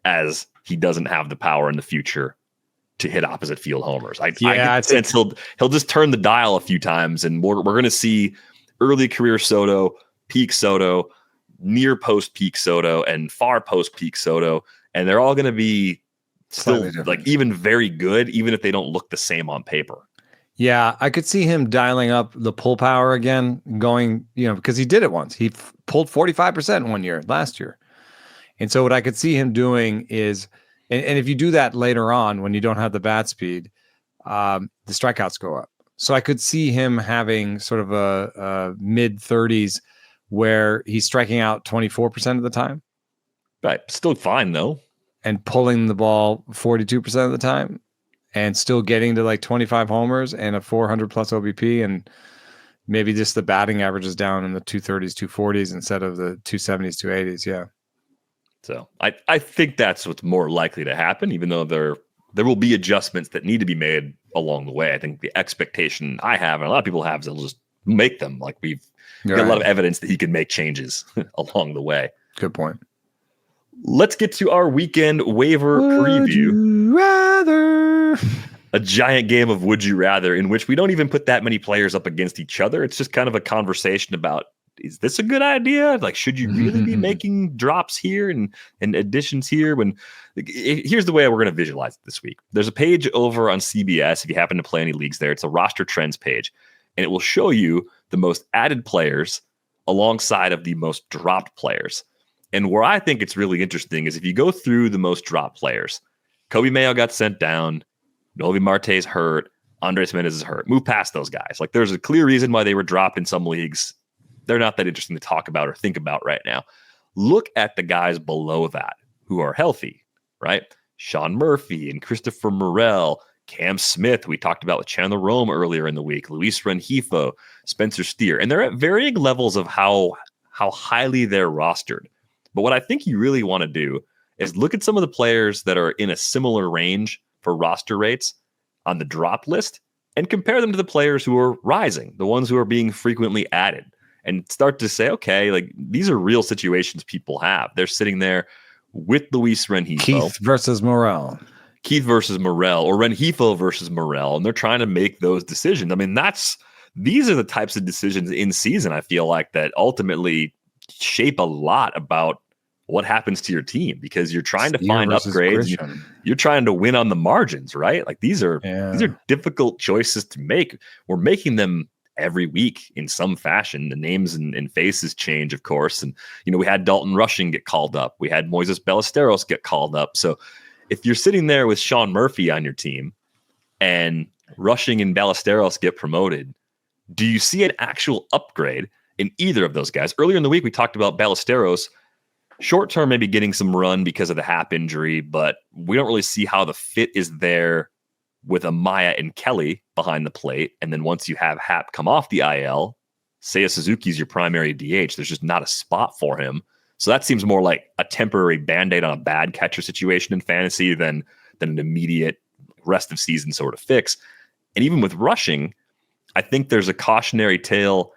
as he doesn't have the power in the future to hit opposite field homers? I get the sense he'll just turn the dial a few times, and we're going to see early career Soto, peak Soto, near post peak Soto, and far post peak Soto, and they're all going to be still even very good, even if they don't look the same on paper.
Yeah, I could see him dialing up the pull power again, going, because he did it once. He pulled 45% one year, last year. And so what I could see him doing is, and if you do that later on when you don't have the bat speed, the strikeouts go up. So I could see him having sort of a mid 30s where he's striking out 24% of the time.
Right. Still fine, though.
And pulling the ball 42% of the time, and still getting to 25 homers and a 400 plus OBP, and maybe just the batting average is down in the 230s, 240s instead of the 270s, 280s. Yeah.
So I think that's what's more likely to happen, even though there will be adjustments that need to be made along the way. I think the expectation I have, and a lot of people have, is they'll just make them. We've got a lot of evidence that he can make changes along the way.
Good point.
Let's get to our weekend waiver preview.
Rather.
A giant game of Would You Rather, in which we don't even put that many players up against each other. It's just kind of a conversation about, is this a good idea? Should you really be making drops here and additions here? Here's the way we're going to visualize it this week. There's a page over on CBS, if you happen to play any leagues there. It's a roster trends page, and it will show you the most added players alongside of the most dropped players. And where I think it's really interesting is if you go through the most dropped players, Kobe Mayo got sent down, Noelvi Marte's hurt, Andres Mendez is hurt. Move past those guys. There's a clear reason why they were dropped in some leagues. They're not that interesting to talk about or think about right now. Look at the guys below that who are healthy, right? Sean Murphy and Christopher Morel, Cam Smith, we talked about with Chandler Rome earlier in the week, Luis Rengifo, Spencer Steer, and they're at varying levels of how highly they're rostered. But what I think you really want to do is look at some of the players that are in a similar range for roster rates on the drop list and compare them to the players who are rising, the ones who are being frequently added, and start to say, okay, these are real situations people have. They're sitting there with Luis Rengifo.
Keith versus Morel,
or Rengifo versus Morel, and they're trying to make those decisions. I mean, these are the types of decisions in season, I feel like, that ultimately shape a lot about what happens to your team, because you're trying to find upgrades. You're trying to win on the margins, right? These are difficult choices to make. We're making them every week in some fashion. The names and faces change, of course. And, we had Dalton Rushing get called up. We had Moises Ballesteros get called up. So if you're sitting there with Sean Murphy on your team and Rushing and Ballesteros get promoted, do you see an actual upgrade in either of those guys? Earlier in the week, we talked about Ballesteros. Short term, maybe getting some run because of the Hap injury, but we don't really see how the fit is there with Amaya and Kelly behind the plate. And then once you have Hap come off the IL, Seiya Suzuki's your primary DH. There's just not a spot for him. So that seems more like a temporary Band-Aid on a bad catcher situation in fantasy than an immediate rest of season sort of fix. And even with rushing, I think there's a cautionary tale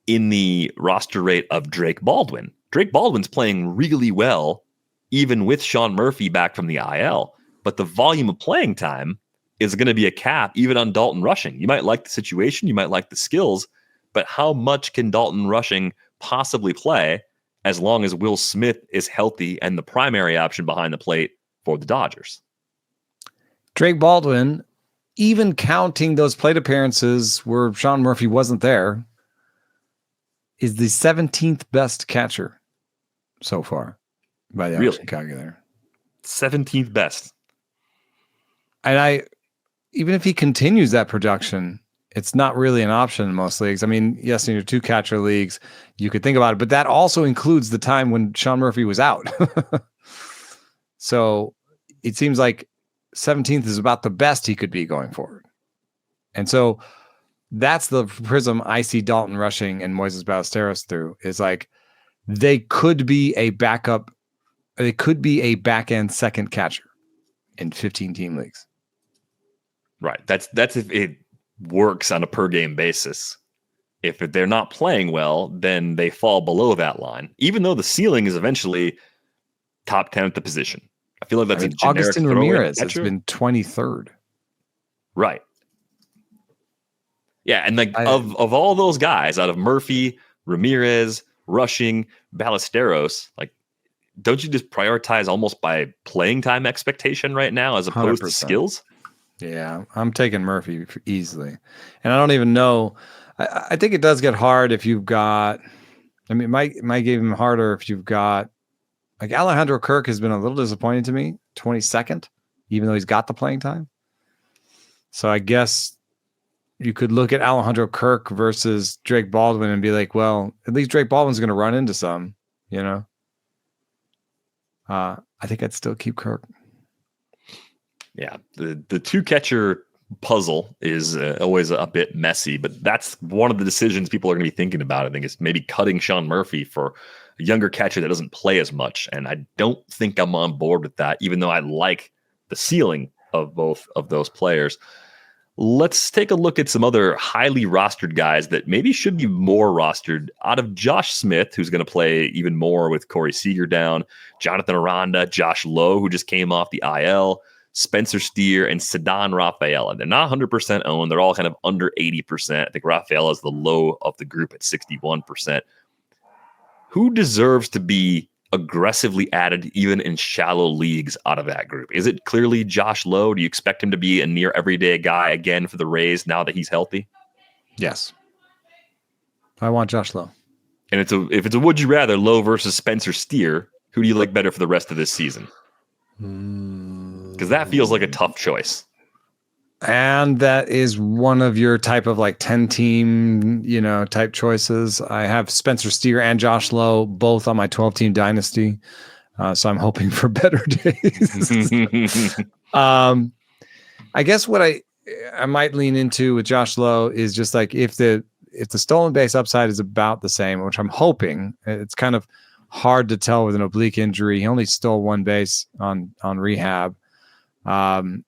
in the roster rate of Drake Baldwin. Drake Baldwin's playing really well, even with Sean Murphy back from the IL. But the volume of playing time is going to be a cap even on Dalton Rushing. You might like the situation, you might like the skills, but how much can Dalton Rushing possibly play as long as Will Smith is healthy and the primary option behind the plate for the Dodgers?
Drake Baldwin, even counting those plate appearances where Sean Murphy wasn't there, is the 17th best catcher so far by the action calculator.
17th best.
And even if he continues that production, it's not really an option in most leagues. I mean, yes, in your 2 catcher leagues, you could think about it, but that also includes the time when Sean Murphy was out. So it seems like 17th is about the best he could be going forward. And so that's the prism I see Dalton Rushing and Moises Ballesteros through, is like they could be a backup. They could be a back end second catcher in 15 team leagues.
Right. That's if it works on a per game basis. If they're not playing well, then they fall below that line, even though the ceiling is eventually top 10 at the position. I feel like that's a generic
Augustin Ramirez has been 23rd.
Right. Yeah, and like of all those guys, out of Murphy, Ramirez, Rushing, Ballesteros, like, don't you just prioritize almost by playing time expectation right now as opposed 100%. To skills?
Yeah, I'm taking Murphy easily. And I don't even know. I think it does get hard if you've got, I mean, it might get even harder if you've got, like, Alejandro Kirk has been a little disappointing to me, 22nd, even though he's got the playing time. So I guess you could look at Alejandro Kirk versus Drake Baldwin and be like, well, at least Drake Baldwin's going to run into some, you know? I think I'd still keep Kirk.
Yeah, the 2 catcher puzzle is always a bit messy, but that's one of the decisions people are going to be thinking about. I think is maybe cutting Sean Murphy for a younger catcher that doesn't play as much. And I don't think I'm on board with that, even though I like the ceiling of both of those players. Let's take a look at some other highly rostered guys that maybe should be more rostered. Out of Josh Smith, who's going to play even more with Corey Seager down, Jonathan Aranda, Josh Lowe, who just came off the IL, Spencer Steer, and Ceddanne Rafaela. They're not 100% owned. They're all kind of under 80%. I think Rafaela is the low of the group at 61%. Who deserves to be aggressively added even in shallow leagues out of that group? Is it clearly Josh Lowe? Do you expect him to be a near everyday guy again for the Rays now that he's healthy?
Yes. I want Josh Lowe.
And if it's a would you rather, Lowe versus Spencer Steer, who do you like better for the rest of this season? Because that feels like a tough choice.
And that is one of your type of like 10 team, type choices. I have Spencer Steer and Josh Lowe both on my 12 team dynasty. So I'm hoping for better days. I guess what I might lean into with Josh Lowe is just like if the stolen base upside is about the same, which I'm hoping. It's kind of hard to tell with an oblique injury. He only stole 1 base on rehab. And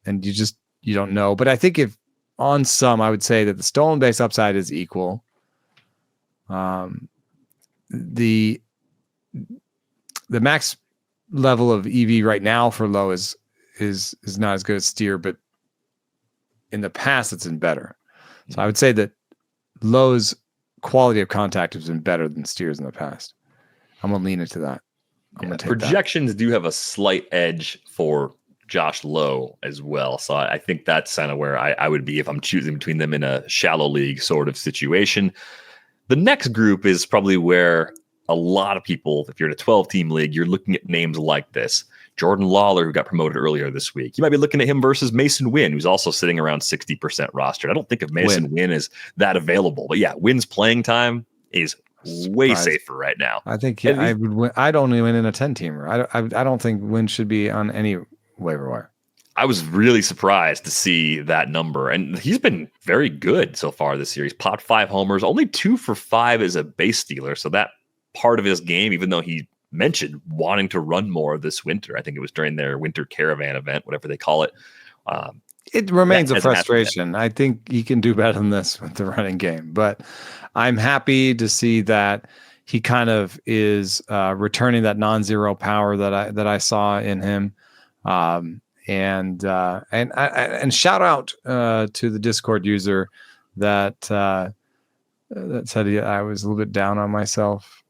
you don't know. But I think if on some, I would say that the stolen base upside is equal. The max level of EV right now for Lowe is not as good as Steer, but in the past it's been better. So I would say that Lowe's quality of contact has been better than Steer's in the past. I'm gonna lean into that.
Projections do have a slight edge for Josh Lowe as well. So I think that's kind of where I would be if I'm choosing between them in a shallow league sort of situation. The next group is probably where a lot of people, if you're in a 12-team league, you're looking at names like this. Jordan Lawler, who got promoted earlier this week. You might be looking at him versus Mason Wynn, who's also sitting around 60% rostered. I don't think of Mason Wynn as that available. But yeah, Wynn's playing time is way safer right now.
I think I would win. I'd only win in a 10-teamer. I don't think Wynn should be on any waiver wire.
I was really surprised to see that number, and he's been very good so far this year. He's popped 5 homers, only 2 for 5 as a base stealer. So that part of his game, even though he mentioned wanting to run more this winter. I think it was during their winter caravan event, whatever they call it.
It remains a frustration. I think he can do better than this with the running game, but I'm happy to see that he kind of is returning that non-zero power that I saw in him. And shout out to the Discord user that said I was a little bit down on myself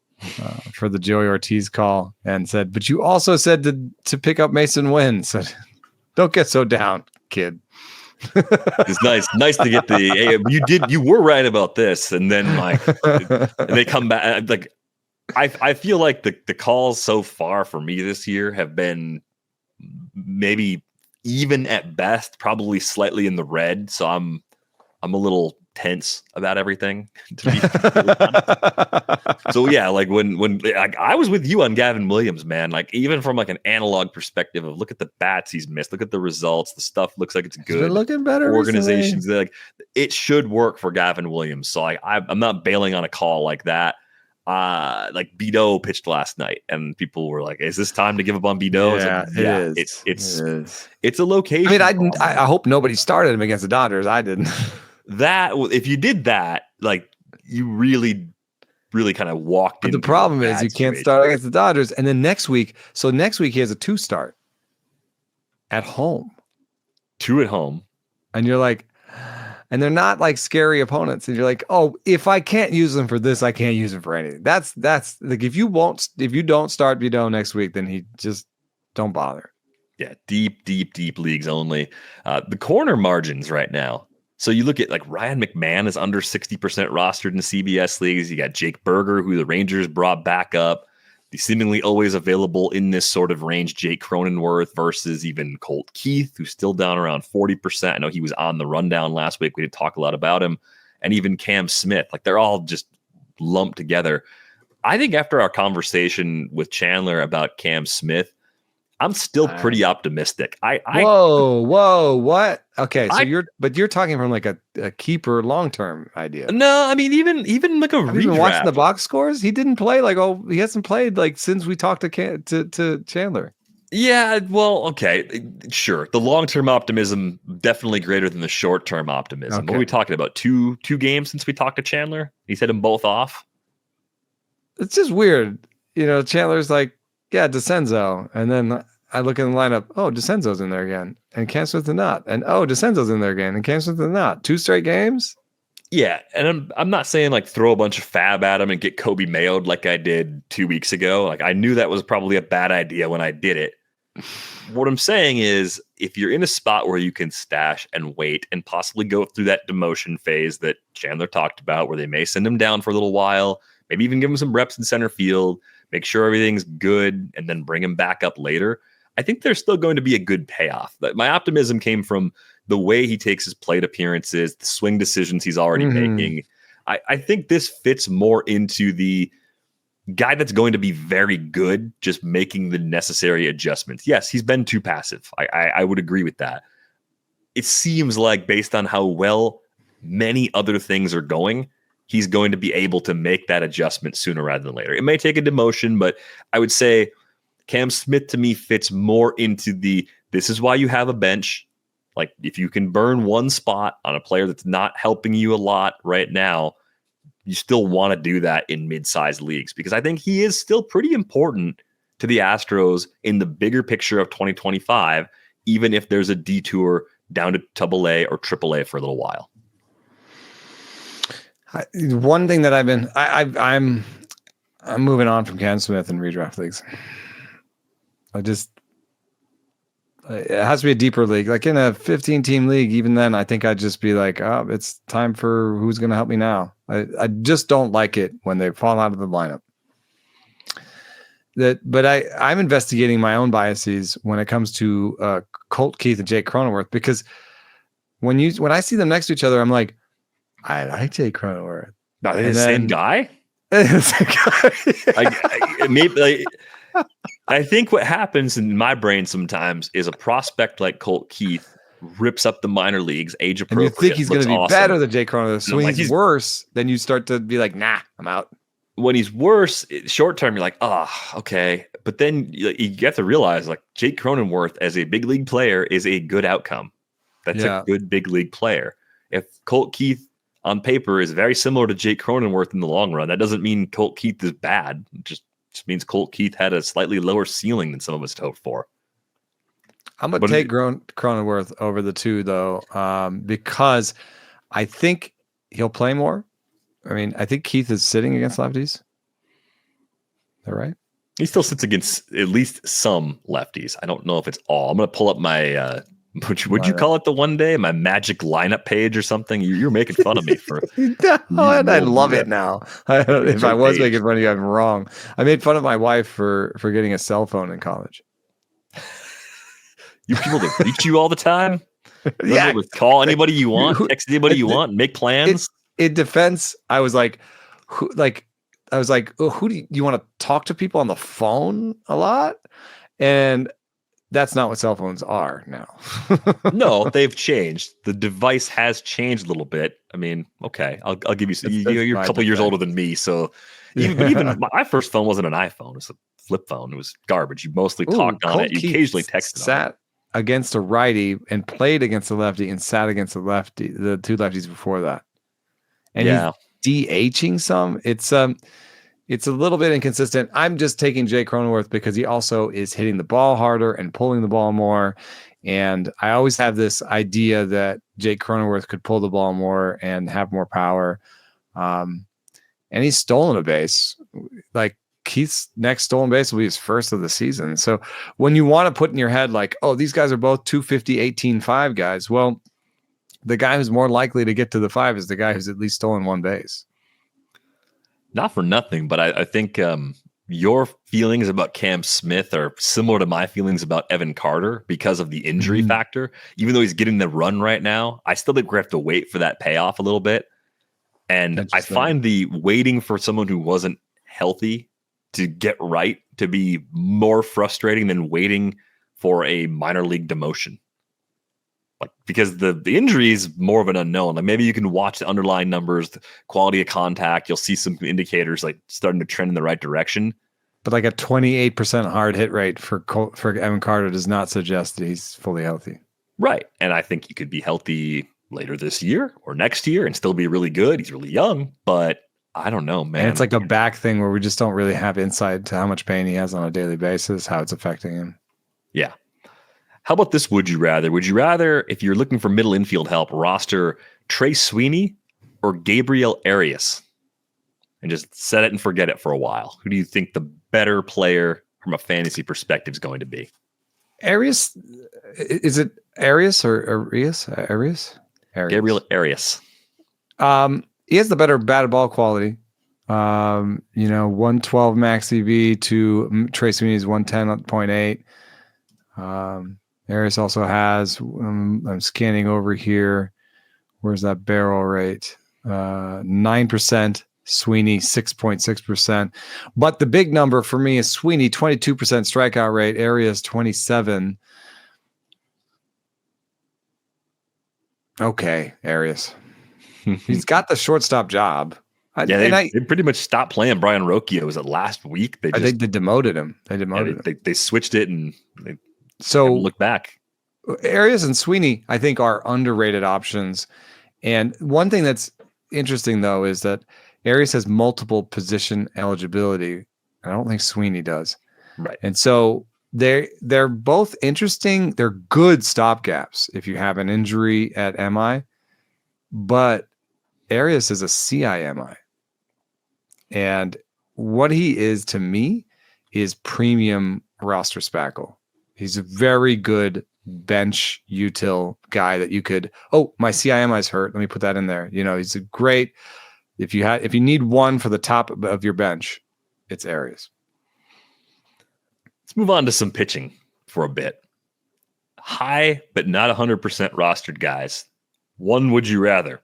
for the Joey Ortiz call, and said, but you also said to pick up Mason Wynn. So don't get so down, kid.
It's nice to get you were right about this, and then they come back. Like I feel like the calls so far for me this year have been maybe even at best, probably slightly in the red. So I'm a little tense about everything, to be really honest. So yeah, like when I was with you on Gavin Williams, man, like even from like an analog perspective of look at the bats he's missed, look at the results, the stuff looks like it's good.
It's been looking better.
Organizations, like it should work for Gavin Williams. So I'm not bailing on a call like that. Like Bido pitched last night, and people were like, "Is this time to give up on Bido?"
Yeah, it is.
It's a location.
I mean, I hope nobody started him against the Dodgers. I didn't.
That if you did that, like you really kind of walked.
But the problem is you can't start against the Dodgers, and then next week. So next week he has a 2 start at home,
2 at home,
and you're like, and they're not like scary opponents, and you're like, oh, if I can't use them for this, I can't use them for anything. That's like if you don't start Bido next week, then he just don't bother.
Yeah, deep leagues only. The corner margins right now. So you look at like Ryan McMahon is under 60% rostered in CBS leagues. You got Jake Berger, who the Rangers brought back up. The seemingly always available in this sort of range, Jake Cronenworth versus even Colt Keith, who's still down around 40%. I know he was on the rundown last week. We didn't talk a lot about him. And even Cam Smith. Like they're all just lumped together. I think after our conversation with Chandler about Cam Smith, I'm still pretty optimistic.
Whoa, what? Okay, so you're talking from like a keeper long-term idea.
No, I mean even like a redraft.
Even watching the box scores, he didn't play he hasn't played like since we talked to Chandler.
Yeah, well, okay, sure. The long-term optimism definitely greater than the short-term optimism. Okay. What are we talking about? Two games since we talked to Chandler? He said them both off.
It's just weird, Chandler's like, yeah, DeCenzo, and then I look in the lineup. Oh, DeCenzo's in there again, and Cam Smith is not. And oh, DeCenzo's in there again, and Cam Smith is not. 2 straight games.
Yeah, and I'm not saying like throw a bunch of fab at him and get Kobe Mayo'd like I did 2 weeks ago. Like I knew that was probably a bad idea when I did it. What I'm saying is, if you're in a spot where you can stash and wait and possibly go through that demotion phase that Chandler talked about, where they may send him down for a little while, maybe even give him some reps in center field, make sure everything's good, and then bring him back up later. I think there's still going to be a good payoff. My optimism came from the way he takes his plate appearances, the swing decisions he's already making. I think this fits more into the guy that's going to be very good, just making the necessary adjustments. Yes, he's been too passive. I would agree with that. It seems like based on how well many other things are going, he's going to be able to make that adjustment sooner rather than later. It may take a demotion, but I would say Cam Smith to me fits more into this is why you have a bench. Like if you can burn one spot on a player that's not helping you a lot right now, you still want to do that in mid-sized leagues, because I think he is still pretty important to the Astros in the bigger picture of 2025, even if there's a detour down to AA or AAA for a little while.
One thing that I'm moving on from Cam Smith in redraft leagues. It has to be a deeper league. Like in a 15-team league, even then, I think I'd just be like, oh, it's time for who's going to help me now. I just don't like it when they fall out of the lineup. But I'm investigating my own biases when it comes to Colt Keith and Jake Cronenworth, because when I see them next to each other, I'm like, I like Jake Cronenworth.
No, they're the same guy? I think what happens in my brain sometimes is a prospect like Colt Keith rips up the minor leagues, age appropriate.
And you think he's going to be better than Jake Cronenworth. So when he's worse, then you start to be like, nah, I'm out.
when he's worse, short term, you're like, okay. But then you have to realize, like, Jake Cronenworth as a big league player is a good outcome. That's a good big league player. If Colt Keith on paper is very similar to Jake Cronenworth in the long run, that doesn't mean Colt Keith is bad. It just means Colt Keith had a slightly lower ceiling than some of us hoped for.
I'm going to take Cronenworth over the two, though, because I think he'll play more. I mean, I think Keith is sitting against lefties. Is that right?
He still sits against at least some lefties. I don't know if it's all. I'm going to pull up my, would you call it the one day? My magic lineup page or something? You're making fun of me for.
No, and I love it now. If I was making fun of you, I'm wrong. I made fun of my wife for getting a cell phone in college.
You people that reach you all the time? Yeah. Call anybody you want, text anybody you want, make plans.
In defense, I was like, who do you want to talk to people on the phone a lot? And that's not what cell phones are now.
No, they've changed. The device has changed a little bit. I mean, okay, I'll give you. You're a couple years older than me, so even my first phone wasn't an iPhone. It was a flip phone. It was garbage. You mostly talked on it. You occasionally texted on it.
Against a righty and played against a lefty and sat against a lefty, the two lefties before that. And he's DHing some. It's a little bit inconsistent. I'm just taking Jay Cronenworth because he also is hitting the ball harder and pulling the ball more. And I always have this idea that Jake Cronenworth could pull the ball more and have more power. And he's stolen a base. Like, Keith's next stolen base will be his first of the season. So when you want to put in your head, like, oh, these guys are both 250, 18-5 guys. Well, the guy who's more likely to get to the 5 is the guy who's at least stolen one base.
Not for nothing, but I think your feelings about Cam Smith are similar to my feelings about Evan Carter because of the injury factor. Even though he's getting the run right now, I still think we have to wait for that payoff a little bit. And I find the waiting for someone who wasn't healthy to get right to be more frustrating than waiting for a minor league demotion. Like, because the injury is more of an unknown. Like, maybe you can watch the underlying numbers, the quality of contact. You'll see some indicators like starting to trend in the right direction.
But like a 28% hard hit rate for Evan Carter does not suggest that he's fully healthy.
Right. And I think he could be healthy later this year or next year and still be really good. He's really young, but I don't know, man.
And it's like a back thing where we just don't really have insight to how much pain he has on a daily basis, how it's affecting him.
Yeah. How about this? Would you rather? Would you rather, if you're looking for middle infield help, roster Trey Sweeney or Gabriel Arias and just set it and forget it for a while? Who do you think the better player from a fantasy perspective is going to be?
Arias? Is it Arias or Arias? Arias?
Gabriel Arias.
He has the better batted ball quality. 112 max EV to Trey Sweeney's 110.8. Arias also has, I'm scanning over here. Where's that barrel rate? 9%, Sweeney 6.6%. But the big number for me is Sweeney 22% strikeout rate, Arias 27. Okay, Arias. He's got the shortstop job.
They pretty much stopped playing Brian Rocchio. Was it last week?
They demoted him. Him.
They switched it and they look back.
Arias and Sweeney, I think, are underrated options. And one thing that's interesting, though, is that Arias has multiple position eligibility. I don't think Sweeney does.
Right.
And so they're both interesting. They're good stopgaps if you have an injury at MI. But Arias is a CIMI. And what he is to me is premium roster spackle. He's a very good bench util guy that you could, my CIMI's hurt. Let me put that in there. He's a great, if you need one for the top of your bench, it's Arias.
Let's move on to some pitching for a bit. High, but not 100% rostered guys. One, would you rather?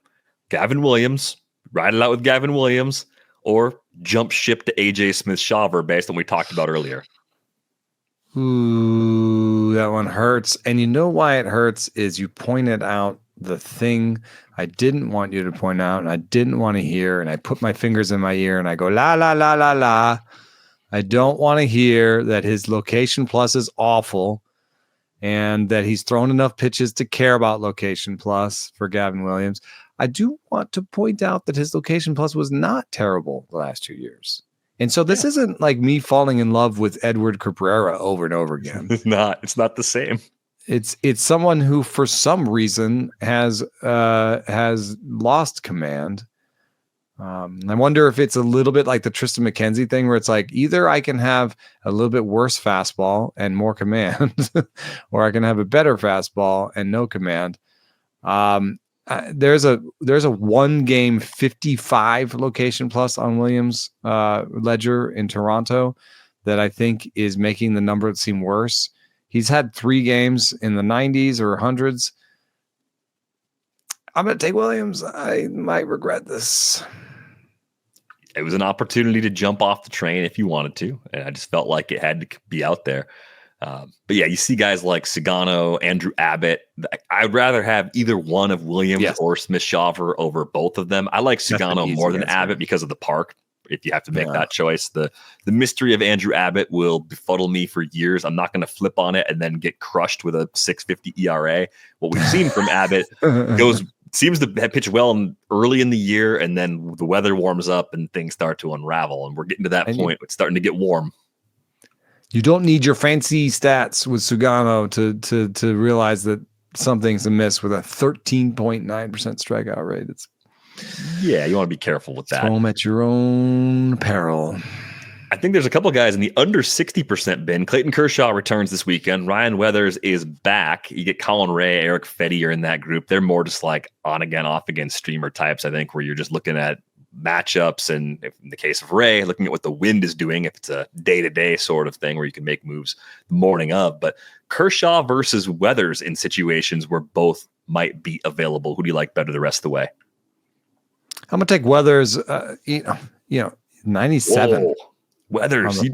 Gavin Williams, ride it out with Gavin Williams, or jump ship to AJSmith-Shawver based on what we talked about earlier?
Ooh, that one hurts. And you know why it hurts is you pointed out the thing I didn't want you to point out and I didn't want to hear. And I put my fingers in my ear and I go, la, la, la, la, la. I don't want to hear that his location plus is awful and that he's thrown enough pitches to care about location plus for Gavin Williams. I do want to point out that his location plus was not terrible the last 2 years. And so this isn't like me falling in love with Edward Cabrera over and over again.
It's not the same.
It's someone who for some reason has lost command. I wonder if it's a little bit like the Tristan McKenzie thing where it's like either I can have a little bit worse fastball and more command or I can have a better fastball and no command. There's a 1 game 55 location plus on Williams ledger in Toronto that I think is making the number seem worse. He's had 3 games in the 90s or 100s. I'm going to take Williams. I might regret this.
It was an opportunity to jump off the train if you wanted to. And I just felt like it had to be out there. But yeah, you see guys like Sagano, Andrew Abbott. I'd rather have either one of Williams or Smith-Shawver over both of them. I like Sagano more than Abbott because of the park. If you have to make that choice, the mystery of Andrew Abbott will befuddle me for years. I'm not going to flip on it and then get crushed with a 6.50 ERA. What we've seen from Abbott seems to pitch well early in the year, and then the weather warms up and things start to unravel. And we're getting to that point. It's starting to get warm.
You don't need your fancy stats with Sugano to realize that something's amiss with a 13.9% strikeout rate.
You want to be careful with that.
Throw them at your own peril.
I think there's a couple guys in the under 60% bin. Clayton Kershaw returns this weekend. Ryan Weathers is back. You get Colin Ray, Eric Fetty are in that group. They're more just like on again, off again streamer types, I think, where you're just looking at matchups. And if, in the case of Ray, looking at what the wind is doing, if it's a day-to-day sort of thing where you can make moves the morning of. But Kershaw versus Weathers in situations where both might be available. Who do you like better the rest of the way?
I'm going to take Weathers, 97.
Whoa. Weathers,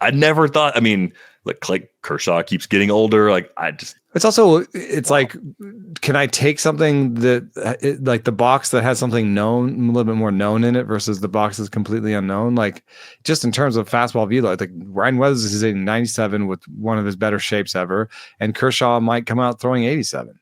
I never thought. I mean, like Kershaw keeps getting older.
It's like, can I take something that like the box that has something known, a little bit more known in it versus the box that's completely unknown? Like just in terms of fastball velo, I think Ryan Weathers is hitting 97 with one of his better shapes ever, and Kershaw might come out throwing 87.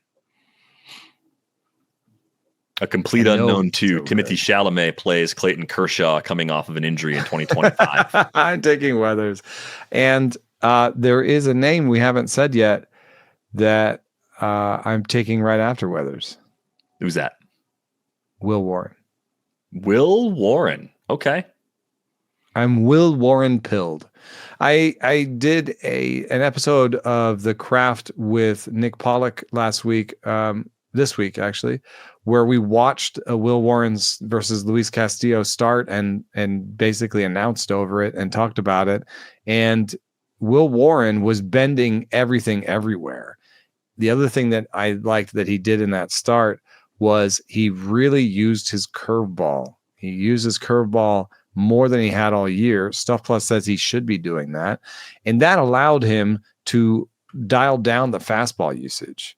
A complete unknown too. So Timothy Chalamet plays Clayton Kershaw coming off of an injury in 2025.
I'm taking Weathers. And there is a name we haven't said yet that I'm taking right after Weathers.
Who's that?
Will Warren.
Will Warren. Okay.
I'm Will Warren pilled. I did an episode of The Craft with Nick Pollock last week, this week actually, where we watched Will Warren's versus Luis Castillo start and basically announced over it and talked about it. And Will Warren was bending everything everywhere. The other thing that I liked that he did in that start was he really used his curveball. He used his curveball more than he had all year. Stuff Plus says he should be doing that. And that allowed him to dial down the fastball usage.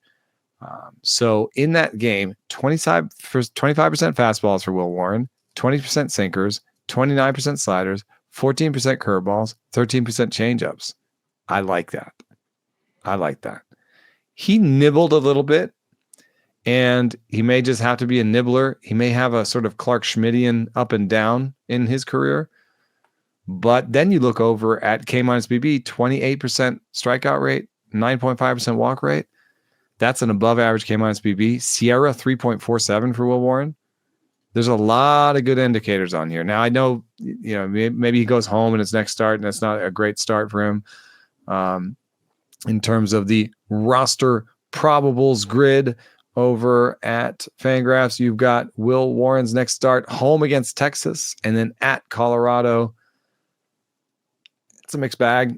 So in that game, 25% fastballs for Will Warren, 20% sinkers, 29% sliders, 14% curveballs, 13% changeups. I like that. He nibbled a little bit, and he may just have to be a nibbler. He may have a sort of Clark Schmidtian up and down in his career. But then you look over at K-BB, 28% strikeout rate, 9.5% walk rate. That's an above average K-BB. Sierra 3.47 for Will Warren. There's a lot of good indicators on here. Now I know, maybe he goes home in his next start, and that's not a great start for him. In terms of the roster probables grid over at Fangraphs, you've got Will Warren's next start home against Texas, and then at Colorado. It's a mixed bag.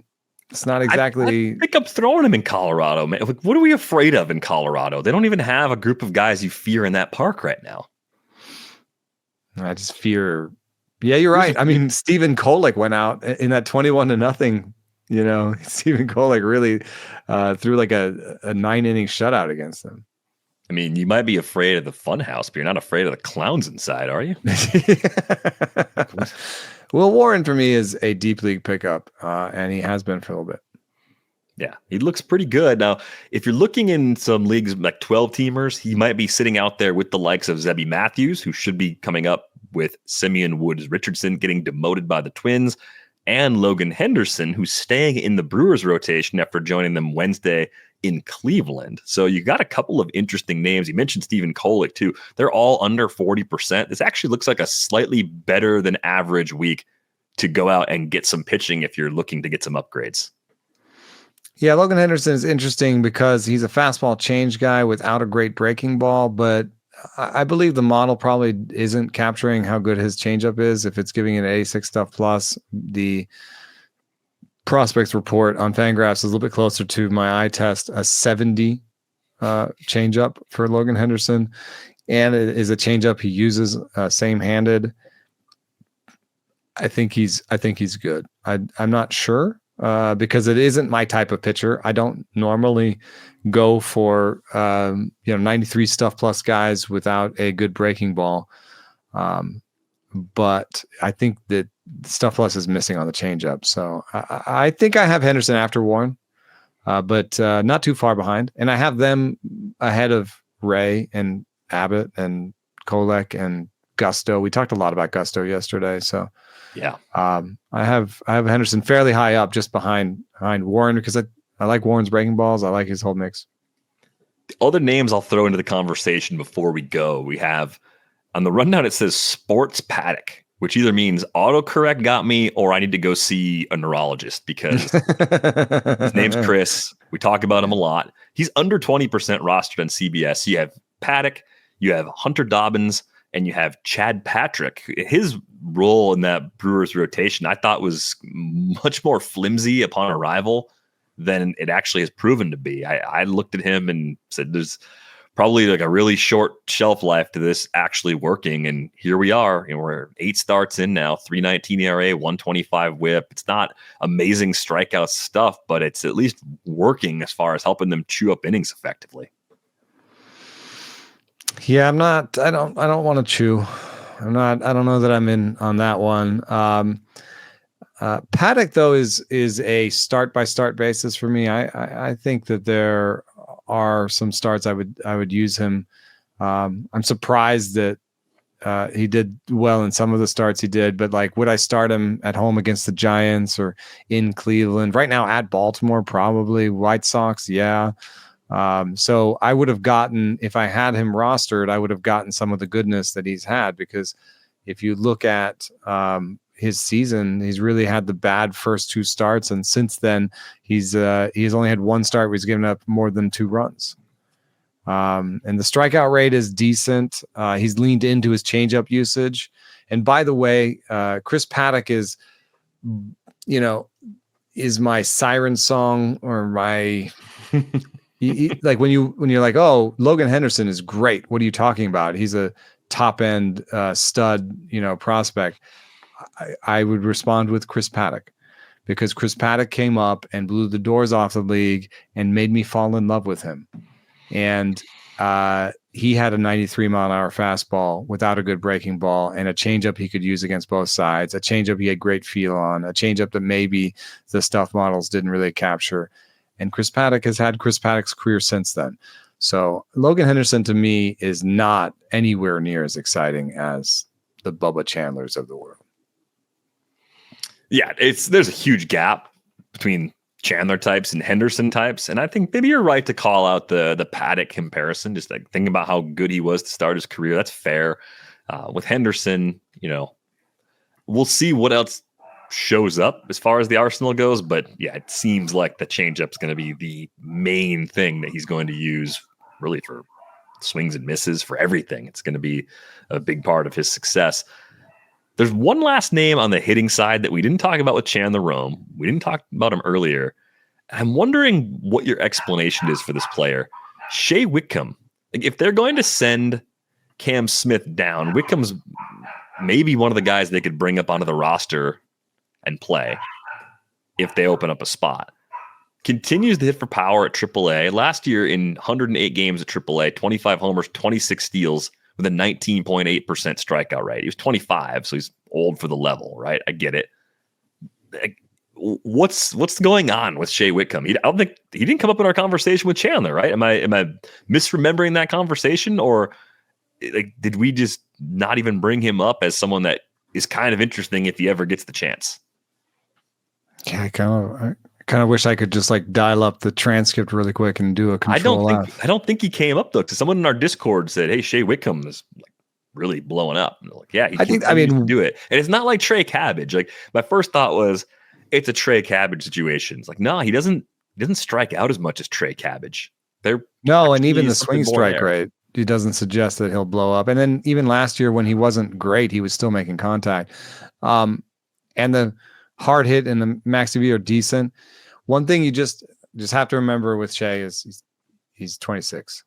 It's not exactly.
I think I'm throwing him in Colorado, man. Like, what are we afraid of in Colorado? They don't even have a group of guys you fear in that park right now.
I just fear. Yeah, you're right. I mean, Stephen Kolek went out in that 21-0. Stephen Kolek really threw like a 9-inning shutout against them.
I mean, you might be afraid of the fun house, but you're not afraid of the clowns inside, are you?
Will Warren for me is a deep league pickup, and he has been for a little bit.
Yeah, he looks pretty good. Now, if you're looking in some leagues like 12-teamers, he might be sitting out there with the likes of Zebby Matthews, who should be coming up with Simeon Woods-Richardson getting demoted by the Twins, and Logan Henderson, who's staying in the Brewers rotation after joining them Wednesday in Cleveland. So you got a couple of interesting names. You mentioned Stephen Kolek, too. They're all under 40%. This actually looks like a slightly better than average week to go out and get some pitching if you're looking to get some upgrades.
Yeah, Logan Henderson is interesting because he's a fastball change guy without a great breaking ball, but I believe the model probably isn't capturing how good his changeup is. If it's giving it an 86 stuff plus, the prospects report on Fangraphs is a little bit closer to my eye test, a 70 changeup for Logan Henderson, and it is a changeup he uses same-handed. I think he's good. I'm not sure. Because it isn't my type of pitcher. I don't normally go for 93 stuff plus guys without a good breaking ball. But I think that stuff plus is missing on the changeup. So I think I have Henderson after Warren, but not too far behind. And I have them ahead of Ray and Abbott and Kolek and Gusto. We talked a lot about Gusto yesterday. So
yeah,
I have Henderson fairly high up, just behind Warren, because I like Warren's breaking balls. I like his whole mix.
The other names I'll throw into the conversation before we go, we have on the rundown, it says Sports Paddock, which either means autocorrect got me or I need to go see a neurologist because his name's Chris. We talk about him a lot. He's under 20% rostered on CBS. You have Paddock, you have Hunter Dobbins, and you have Chad Patrick. His role in that Brewers rotation, I thought, was much more flimsy upon arrival than it actually has proven to be. I looked at him and said, there's probably like a really short shelf life to this actually working. And here we are. And we're 8 starts in now, 3.19 ERA, 125 whip. It's not amazing strikeout stuff, but it's at least working as far as helping them chew up innings effectively.
Yeah, I don't want to chew. I don't know that I'm in on that one. Paddock though is a start by start basis for me. I think that there are some starts I would use him. I'm surprised that he did well in some of the starts he did, but like, would I start him at home against the Giants or in Cleveland? Right now at Baltimore, probably. White Sox, yeah. So I would have gotten, if I had him rostered, I would have gotten some of the goodness that he's had, because if you look at his season, he's really had the bad first 2 starts. And since then he's only had 1 start where he's given up more than 2 runs. And the strikeout rate is decent. He's leaned into his changeup usage. And by the way, Chris Paddock is my siren song, or my, like when you're like, oh, Logan Henderson is great. What are you talking about? He's a top end stud, prospect. I would respond with Chris Paddock, because Chris Paddock came up and blew the doors off the league and made me fall in love with him. And he had a 93-mile-an-hour fastball without a good breaking ball, and a changeup he could use against both sides, a changeup he had great feel on, a changeup that maybe the stuff models didn't really capture. And Chris Paddock has had Chris Paddock's career since then. So Logan Henderson to me is not anywhere near as exciting as the Bubba Chandlers of the world.
Yeah, there's a huge gap between Chandler types and Henderson types. And I think maybe you're right to call out the Paddock comparison. Just like thinking about how good he was to start his career. That's fair. With Henderson, we'll see what else shows up as far as the arsenal goes. But yeah, it seems like the changeup is going to be the main thing that he's going to use really for swings and misses, for everything. It's going to be a big part of his success. There's one last name on the hitting side that we didn't talk about with Chandler Rome. We didn't talk about him earlier. I'm wondering what your explanation is for this player. Shea Whitcomb. Like, if they're going to send Cam Smith down, Whitcomb's maybe one of the guys they could bring up onto the roster and play if they open up a spot. continues to hit for power at AAA. Last year in 108 games at AAA, 25 homers, 26 steals with a 19.8% strikeout rate. He was 25, so he's old for the level, right? I get it. What's going on with Shea Whitcomb? I don't think he didn't come up in our conversation with Chandler, right? Am I misremembering that conversation, or like did we just not even bring him up as someone that is kind of interesting if he ever gets the chance?
Yeah, I kind of wish I could just like dial up the transcript really quick and do a control.
I don't think he came up though, because someone in our Discord said, "Hey, Shea Whitcomb is like really blowing up." And like, yeah, I mean, do it. And it's not like Trey Cabbage. Like my first thought was, it's a Trey Cabbage situation. It's like, no, he doesn't strike out as much as Trey Cabbage. And
even the swing strike rate, he doesn't suggest that he'll blow up. And then even last year when he wasn't great, he was still making contact. And the hard hit and the max EV are decent. One thing you just have to remember with Shea is he's 26.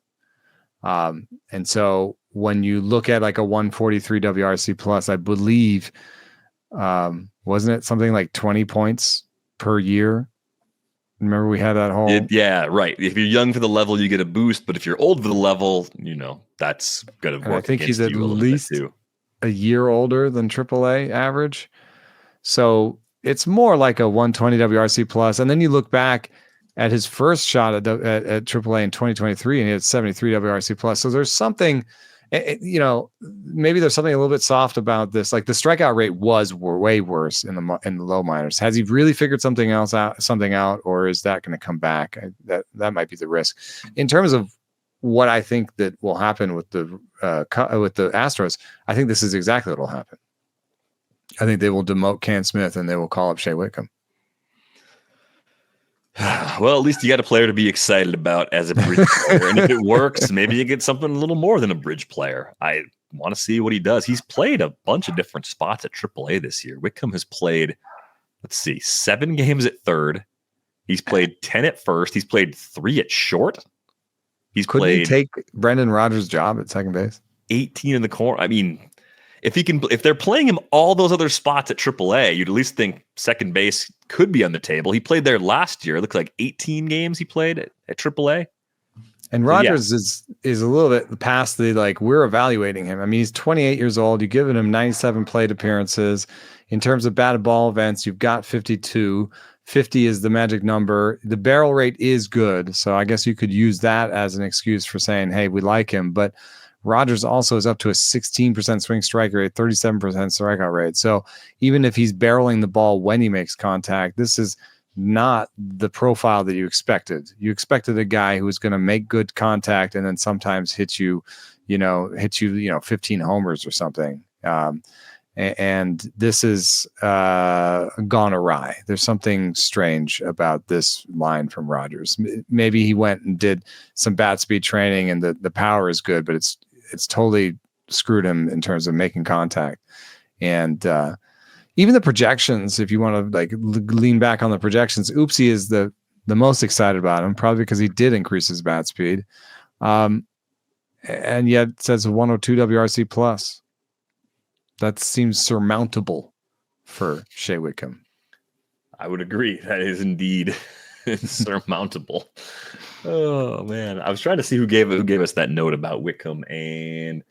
And so when you look at like a 143 WRC plus, I believe, wasn't it something like 20 points per year? Remember we had that whole...
Yeah, right. If you're young for the level, you get a boost. But if you're old for the level, that's going to work.
I think he's at least a year older than AAA average. So it's more like a 120 WRC plus. And then you look back at his first shot at AAA in 2023, and he had 73 WRC plus. So there's something, maybe there's something a little bit soft about this. Like the strikeout rate was way worse in the low minors. Has he really figured something out, or is that going to come back? That might be the risk. In terms of what I think that will happen with the Astros, I think this is exactly what will happen. I think they will demote Can Smith and they will call up Shea Whitcomb.
Well, at least you got a player to be excited about as a bridge player. And if it works, maybe you get something a little more than a bridge player. I want to see what he does. He's played a bunch of different spots at AAA this year. Whitcomb has played, 7 games at third. He's played 10 at first. He's played 3 at short.
Couldn't he take Brendan Rodgers' job at second base?
18 in the corner. I mean, if they're playing him all those other spots at AAA, you'd at least think second base could be on the table. He played there last year. It looks like 18 games he played at AAA.
And Rodgers is a little bit past the, like, we're evaluating him. I mean, he's 28 years old. You've given him 97 plate appearances. In terms of batted ball events, you've got 52. 50 is the magic number. The barrel rate is good. So I guess you could use that as an excuse for saying, hey, we like him. But Rodgers also is up to a 16% swing strike rate, 37% strikeout rate. So even if he's barreling the ball when he makes contact, this is not the profile that you expected. You expected a guy who was going to make good contact and then sometimes hit you 15 homers or something. And this is gone awry. There's something strange about this line from Rodgers. Maybe he went and did some bat speed training and the power is good, but it's totally screwed him in terms of making contact. And even the projections, if you want to like lean back on the projections, Oopsie is the most excited about him, probably because he did increase his bat speed. And yet it says a 102 WRC plus. That seems surmountable for Shea Whitcomb.
I would agree. That is indeed surmountable. Oh man, I was trying to see who gave us that note about Whitcomb, and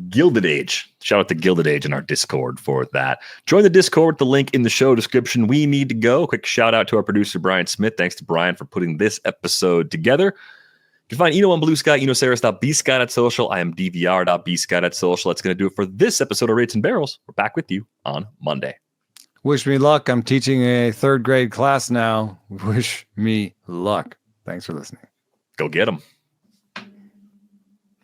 Gilded Age. Shout out to Gilded Age in our Discord for that. Join the Discord with the link in the show description. We need to go. Quick shout out to our producer Brian Smith. Thanks to Brian for putting this episode together. You can find Eno on Bluesky, Sarris.bsky.social. I am DVR.bsky.social. That's going to do it for this episode of Rates and Barrels. We're back with you on Monday.
Wish me luck. I'm teaching a 3rd grade class now. Wish me luck. Thanks for listening.
Go get them.